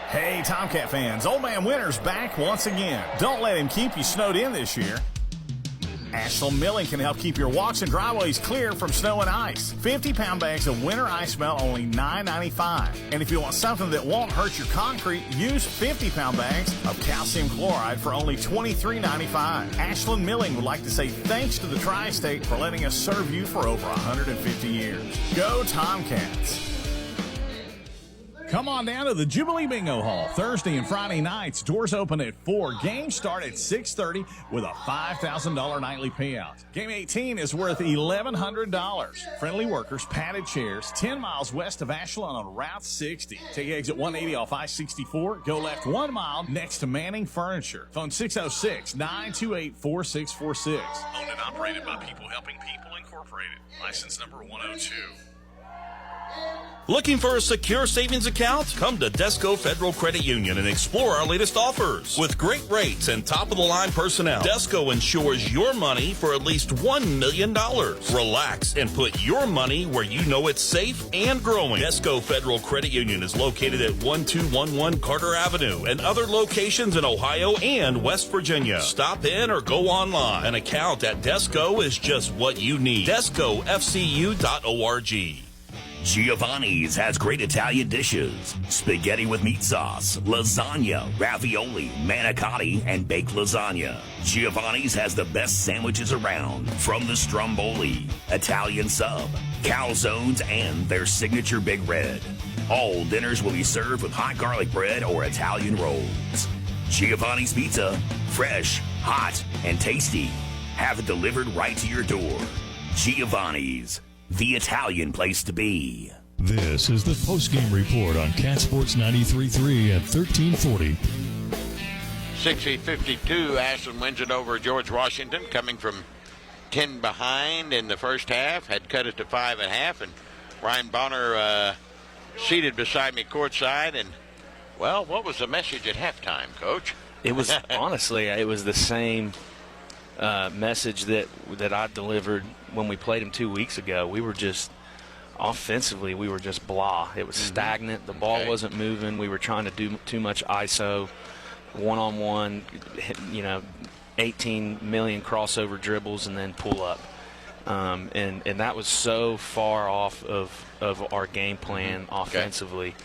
Hey, Tomcat fans, Old Man Winter's back once again. Don't let him keep you snowed in this year. Ashland Milling can help keep your walks and driveways clear from snow and ice. 50-pound bags of winter ice melt only $9.95. And if you want something that won't hurt your concrete, use 50-pound bags of calcium chloride for only $23.95. Ashland Milling would like to say thanks to the Tri-State for letting us serve you for over 150 years. Go Tomcats! Come on down to the Jubilee Bingo Hall Thursday and Friday nights. Doors open at 4. Games start at 6:30 with a $5,000 nightly payout. Game 18 is worth $1,100. Friendly workers, padded chairs, 10 miles west of Ashland on Route 60. Take exit 180 off I-64. Go left 1 mile next to Manning Furniture. Phone 606-928-4646. Owned and operated by People Helping People Incorporated. License number 102. Looking for a secure savings account? Come to Desco Federal Credit Union and explore our latest offers. With great rates and top-of-the-line personnel, Desco insures your money for at least $1 million. Relax and put your money where you know it's safe and growing. Desco Federal Credit Union is located at 1211 Carter Avenue and other locations in Ohio and West Virginia. Stop in or go online. An account at Desco is just what you need. DescoFCU.org. Giovanni's has great Italian dishes. Spaghetti with meat sauce, lasagna, ravioli, manicotti, and baked lasagna. Giovanni's has the best sandwiches around, from the stromboli, Italian sub, calzones, and their signature Big Red. All dinners will be served with hot garlic bread or Italian rolls. Giovanni's Pizza, fresh, hot, and tasty. Have it delivered right to your door. Giovanni's, the Italian place to be. This is the postgame report on Cat Sports 93.3 at 1340. 60-52, Ashland wins it over George Washington, coming from 10 behind in the first half, had cut it to 5 at half, and Ryan Bonner seated beside me courtside. And, well, what was the message at halftime, Coach? It was, honestly, it was the same message that I delivered when we played him 2 weeks ago. We were just offensively, we were just blah. It was stagnant. The ball wasn't moving. We were trying to do too much ISO, one-on-one, 18 million crossover dribbles and then pull up. And that was so far off of our game plan offensively.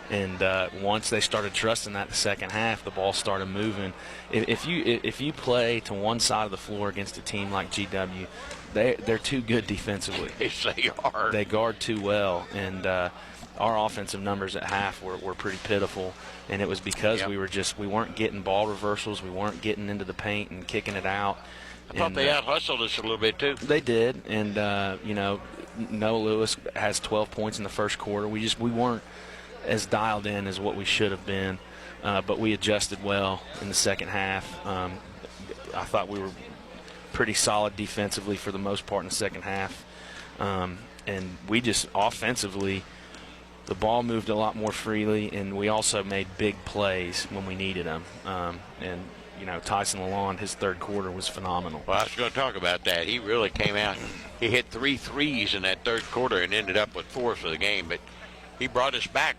And once they started trusting that the second half, the ball started moving. If you play to one side of the floor against a team like GW, they're too good defensively. Yes, they are. They guard too well. And our offensive numbers at half were pretty pitiful, and it was because we weren't getting ball reversals, we weren't getting into the paint and kicking it out. I thought they out-hustled us a little bit, too. They did, and, Noah Lewis has 12 points in the first quarter. We weren't as dialed in as what we should have been, but we adjusted well in the second half. I thought we were pretty solid defensively for the most part in the second half, and we just offensively, the ball moved a lot more freely, and we also made big plays when we needed them. Tyson Lalonde, his third quarter was phenomenal. Well, I was going to talk about that. He really came out. He hit 3 threes in that third quarter and ended up with 4 for the game. But he brought us back.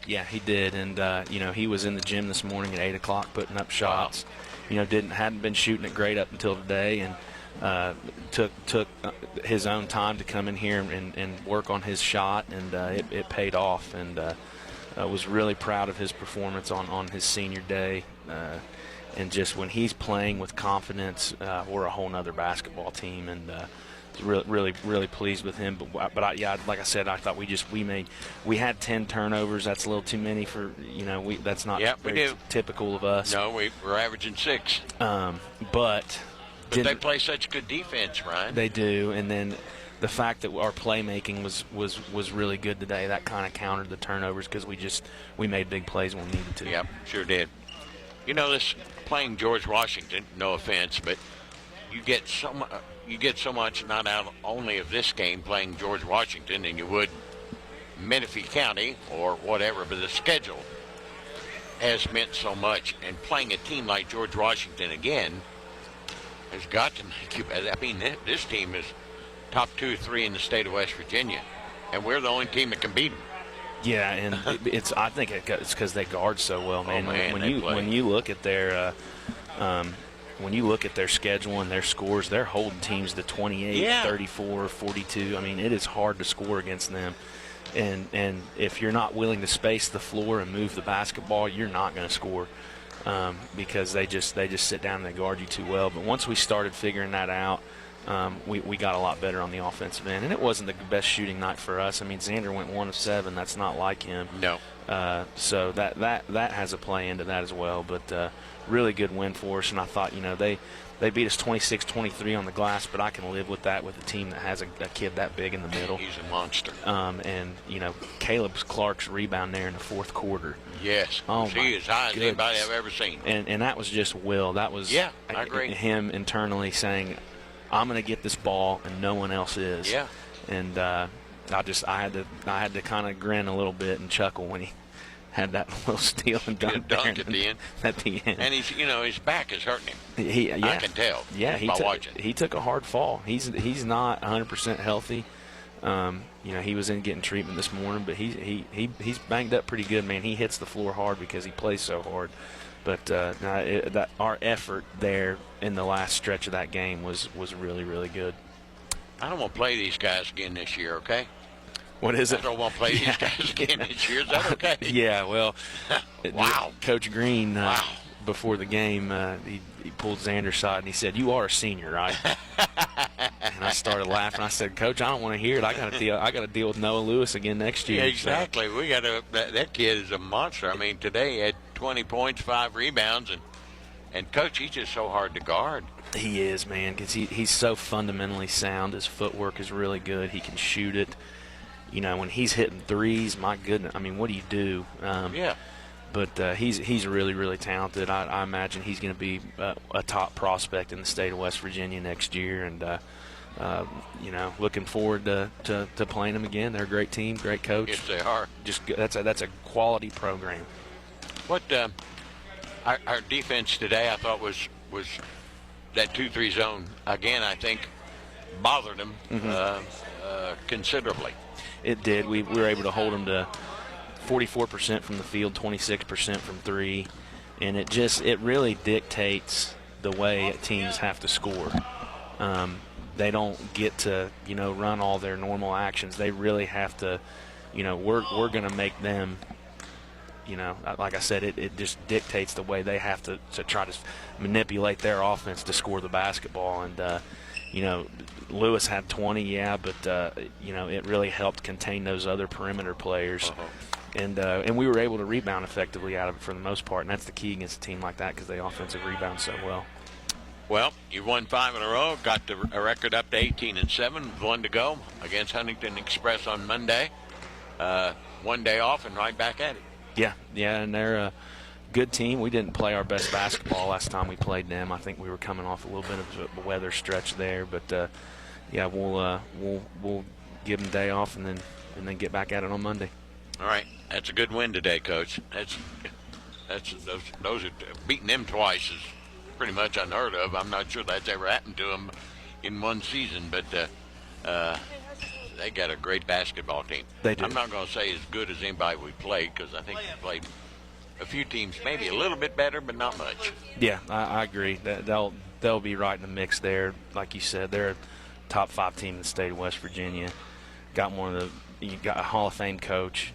Yeah, he did. And he was in the gym this morning at 8 o'clock putting up shots. Wow. Hadn't been shooting it great up until today, and took his own time to come in here and work on his shot, and it paid off. And was really proud of his performance on his senior day. And just when he's playing with confidence, we're a whole nother basketball team, and really pleased with him. But like I said, I thought we had 10 turnovers. That's a little too many for that's not very typical of us. No, we're averaging 6. But they play such good defense, Ryan. They do, and then the fact that our playmaking was really good today, that kind of countered the turnovers because we made big plays when we needed to. Yep, sure did. This playing George Washington, no offense, but you get so much not out only of this game playing George Washington than you would Menifee County or whatever, but the schedule has meant so much, and playing a team like George Washington again has got to make you better. I mean, this team is top 2 or 3 in the state of West Virginia, and we're the only team that can beat them. Yeah, and I think it's because they guard so well, man. Oh, man, when you look at their schedule and their scores, they're holding teams to 28, 34, 42. I mean, it is hard to score against them. And if you're not willing to space the floor and move the basketball, you're not going to score because they just sit down and they guard you too well. But once we started figuring that out, we got a lot better on the offensive end, and it wasn't the best shooting night for us. I mean, Xander went 1 of 7. That's not like him. No. So that has a play into that as well. But really good win for us, and I thought they beat us 26-23 on the glass, but I can live with that with a team that has a kid that big in the middle. He's a monster. And Caleb Clark's rebound there in the fourth quarter. Yes. He is high as anybody I've ever seen. And that was just Will. That was I agree. Him internally saying, I'm going to get this ball and no one else is. Yeah. And I had to kind of grin a little bit and chuckle when he had that little steal and dunk at the end. And he's his back is hurting him. I can tell. Yeah, watching. He took a hard fall. He's not 100% healthy. He was in getting treatment this morning, but he's banged up pretty good, man. He hits the floor hard because he plays so hard. But our effort there in the last stretch of that game was really, really good. I don't want to play these guys again this year, okay? What is it? I don't want to play these guys again this year. Is that okay? Yeah, well, wow. Coach Green, before the game, he pulled Xander aside and he said, "You are a senior, right?" And I started laughing. I said, "Coach, I don't want to hear it. I got to deal with Noah Lewis again next year." Yeah, exactly. So. We got that kid is a monster. I mean, today he had 20 points, 5 rebounds, and Coach, he's just so hard to guard. He is, man, because he's so fundamentally sound. His footwork is really good. He can shoot it. When he's hitting threes, my goodness, I mean, what do you do? Yeah. But he's really, really talented. I imagine he's going to be a top prospect in the state of West Virginia next year, and looking forward to playing them again. They're a great team, great coach. Yes, they are. Just that's a quality program. What our defense today, I thought was that 2-3 zone again. I think bothered them considerably. It did. We were able to hold them to 44% from the field, 26% from 3, and it really dictates the way teams have to score. They don't get to run all their normal actions. They really have to. We're going to make them. Like I said, it just dictates the way they have to try to manipulate their offense to score the basketball, and Lewis had 20, yeah, but it really helped contain those other perimeter players. And we were able to rebound effectively out of it for the most part, and that's the key against a team like that because they offensive rebound so well. Well, you've won 5 in a row, got the record up to 18-7, 1 to go against Huntington Express on Monday. 1 day off and right back at it. Yeah, and they're a good team. We didn't play our best basketball last time we played them. I think we were coming off a little bit of a weather stretch there, but we'll give them a day off and then get back at it on Monday. All right, that's a good win today, Coach. Those are beating them twice is pretty much unheard of. I'm not sure that's ever happened to them in one season, but they got a great basketball team. They do. I'm not going to say as good as anybody we played because I think we played a few teams maybe a little bit better, but not much. Yeah, I agree. They'll be right in the mix there. Like you said, they're a top 5 team in the state of West Virginia. Got you got a Hall of Fame coach.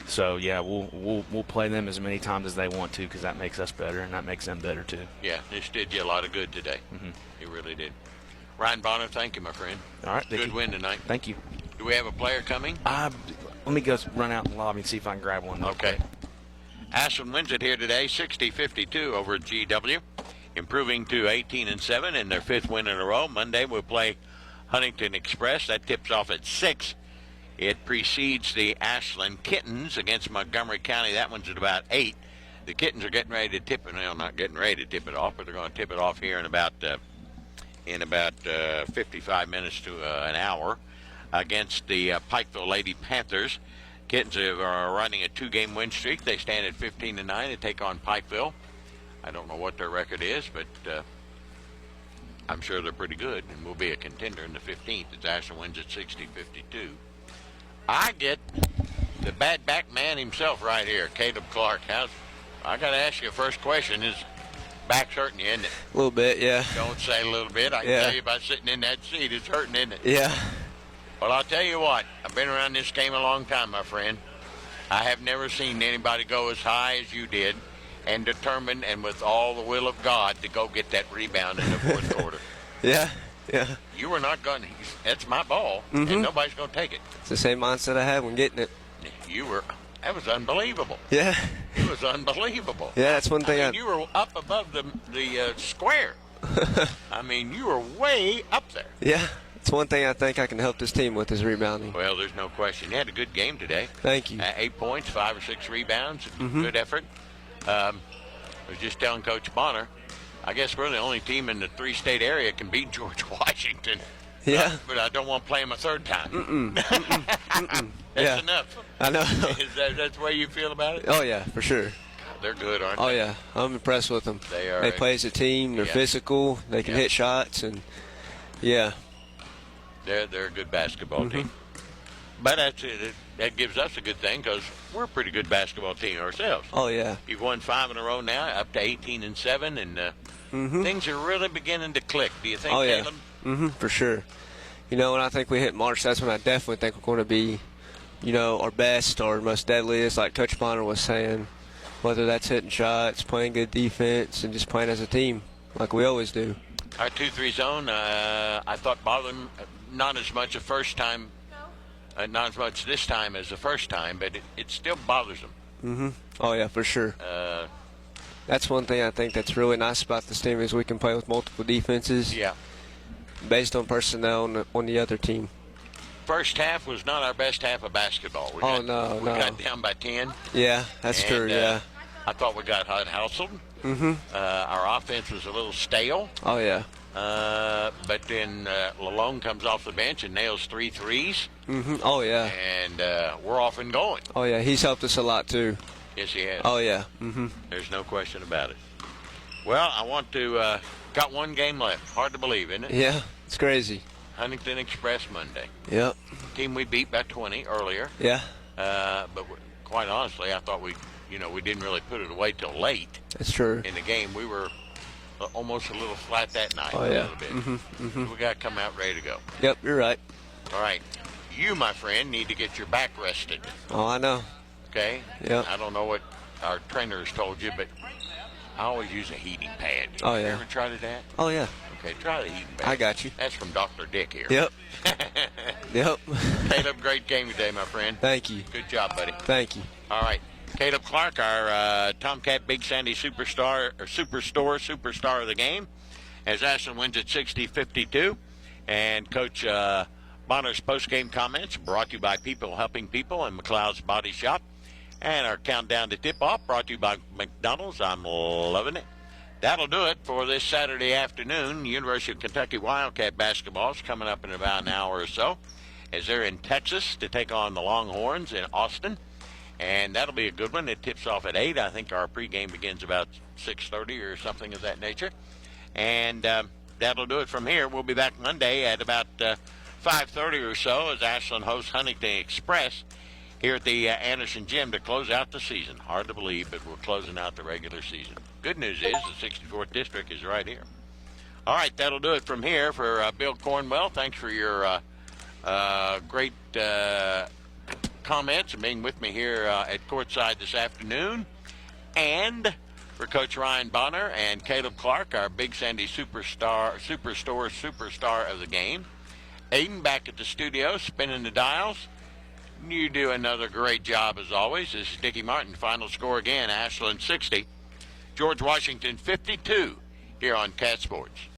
So yeah, we'll play them as many times as they want to because that makes us better and that makes them better too. Yeah, this did you a lot of good today. It really did. Ryan Bonner, thank you, my friend. All right, good win tonight. Thank you. Do we have a player coming? Let me go run out in the lobby and see if I can grab one. Okay. Ashland wins it here today, 60-52 over at GW, improving to 18-7 in their 5th win in a row. Monday we'll play Huntington Express. That tips off at 6. It precedes the Ashland Kittens against Montgomery County. That one's at about 8. The Kittens are getting ready to tip it. Well, not getting ready to tip it off, but they're going to tip it off here in about 55 minutes to an hour against the Pikeville Lady Panthers. Kittens are running a 2-game win streak. They stand at 15-9 and take on Pikeville. I don't know what their record is, but I'm sure they're pretty good and will be a contender in the 15th as Ashland wins at 60-52. I get the bad back man himself right here, Caleb Clark. I got to ask you a first question. His back's hurting you, isn't it? A little bit, yeah. Don't say a little bit. I can tell you by sitting in that seat, it's hurting, isn't it? Yeah. Well, I'll tell you what. I've been around this game a long time, my friend. I have never seen anybody go as high as you did and determined and with all the will of God to go get that rebound in the 4th quarter. Yeah. You were not going to. That's my ball, and nobody's going to take it. It's the same mindset I had when getting it. That was unbelievable. Yeah. It was unbelievable. Yeah, that's one thing. You were up above the square. I mean, you were way up there. Yeah. It's one thing I think I can help this team with is rebounding. Well, there's no question. You had a good game today. Thank you. 8 points, 5 or 6 rebounds. Good effort. I was just telling Coach Bonner, I guess we're the only team in the 3-state area can beat George Washington. Yeah. But I don't want to play them a third time. That's enough. I know. Is that the way you feel about it? Oh, yeah, for sure. They're good, aren't they? Oh, yeah. I'm impressed with them. They are. They play as a team. They're physical. They can hit shots. And, yeah. They're a good basketball team. But that gives us a good thing because we're a pretty good basketball team ourselves. Oh, yeah. You've won 5 in a row now, up to 18-7, and things are really beginning to click. Do you think, Caleb? For sure. When I think we hit March, that's when I definitely think we're going to be, our best or most deadliest, like Coach Bonner was saying, whether that's hitting shots, playing good defense, and just playing as a team like we always do. Our 2-3 zone, I thought bothered them not as much the first time, not as much this time as the first time, but it still bothers them. Oh, yeah, for sure. That's one thing I think that's really nice about this team is we can play with multiple defenses. Yeah. Based on personnel on the other team. First half was not our best half of basketball. We got down by 10. Yeah, that's true, yeah. I thought we got hustled. Our offense was a little stale. Oh, yeah. But then Lalone comes off the bench and nails 3 threes. Oh, yeah. And we're off and going. Oh, yeah. He's helped us a lot, too. Yes, he has. Oh, yeah. There's no question about it. Well, I want to got 1 game left. Hard to believe, isn't it? Yeah, it's crazy. Huntington Express Monday. Yep. Team we beat by 20 earlier. Yeah. But quite honestly, I thought we didn't really put it away till late. That's true. In the game, we were almost a little flat that night. Oh, a yeah. little bit. We got to come out ready to go. Yep, you're right. All right. You, my friend, need to get your back rested. Oh, I know. Okay? Yep. I don't know what our trainer has told you, but I always use a heating pad. Oh, You yeah. ever tried that? Oh, yeah. Okay, try the heating pad. I got you. That's from Dr. Dick here. Yep. Yep. Caleb, great game today, my friend. Thank you. Good job, buddy. Thank you. All right. Caleb Clark, our Tomcat Big Sandy superstar of the game, as Ashland wins at 60-52. And Coach Bonner's post-game comments brought to you by People Helping People and McLeod's Body Shop. And our countdown to tip-off brought to you by McDonald's. I'm loving it. That'll do it for this Saturday afternoon. University of Kentucky Wildcat basketball is coming up in about an hour or so, as they're in Texas to take on the Longhorns in Austin. And that'll be a good one. It tips off at 8. I think our pregame begins about 6:30 or something of that nature. And that'll do it from here. We'll be back Monday at about 5:30 or so as Ashland hosts Huntington Express here at the Anderson Gym to close out the season. Hard to believe, but we're closing out the regular season. Good news is the 64th District is right here. All right, that'll do it from here. For Bill Cornwell, thanks for your great comments and being with me here at courtside this afternoon. And for Coach Ryan Bonner and Caleb Clark, our Big Sandy superstar of the game. Aiden back at the studio, spinning the dials. You do another great job as always. This is Dickie Martin. Final score again, Ashland 60, George Washington 52 here on Cat Sports.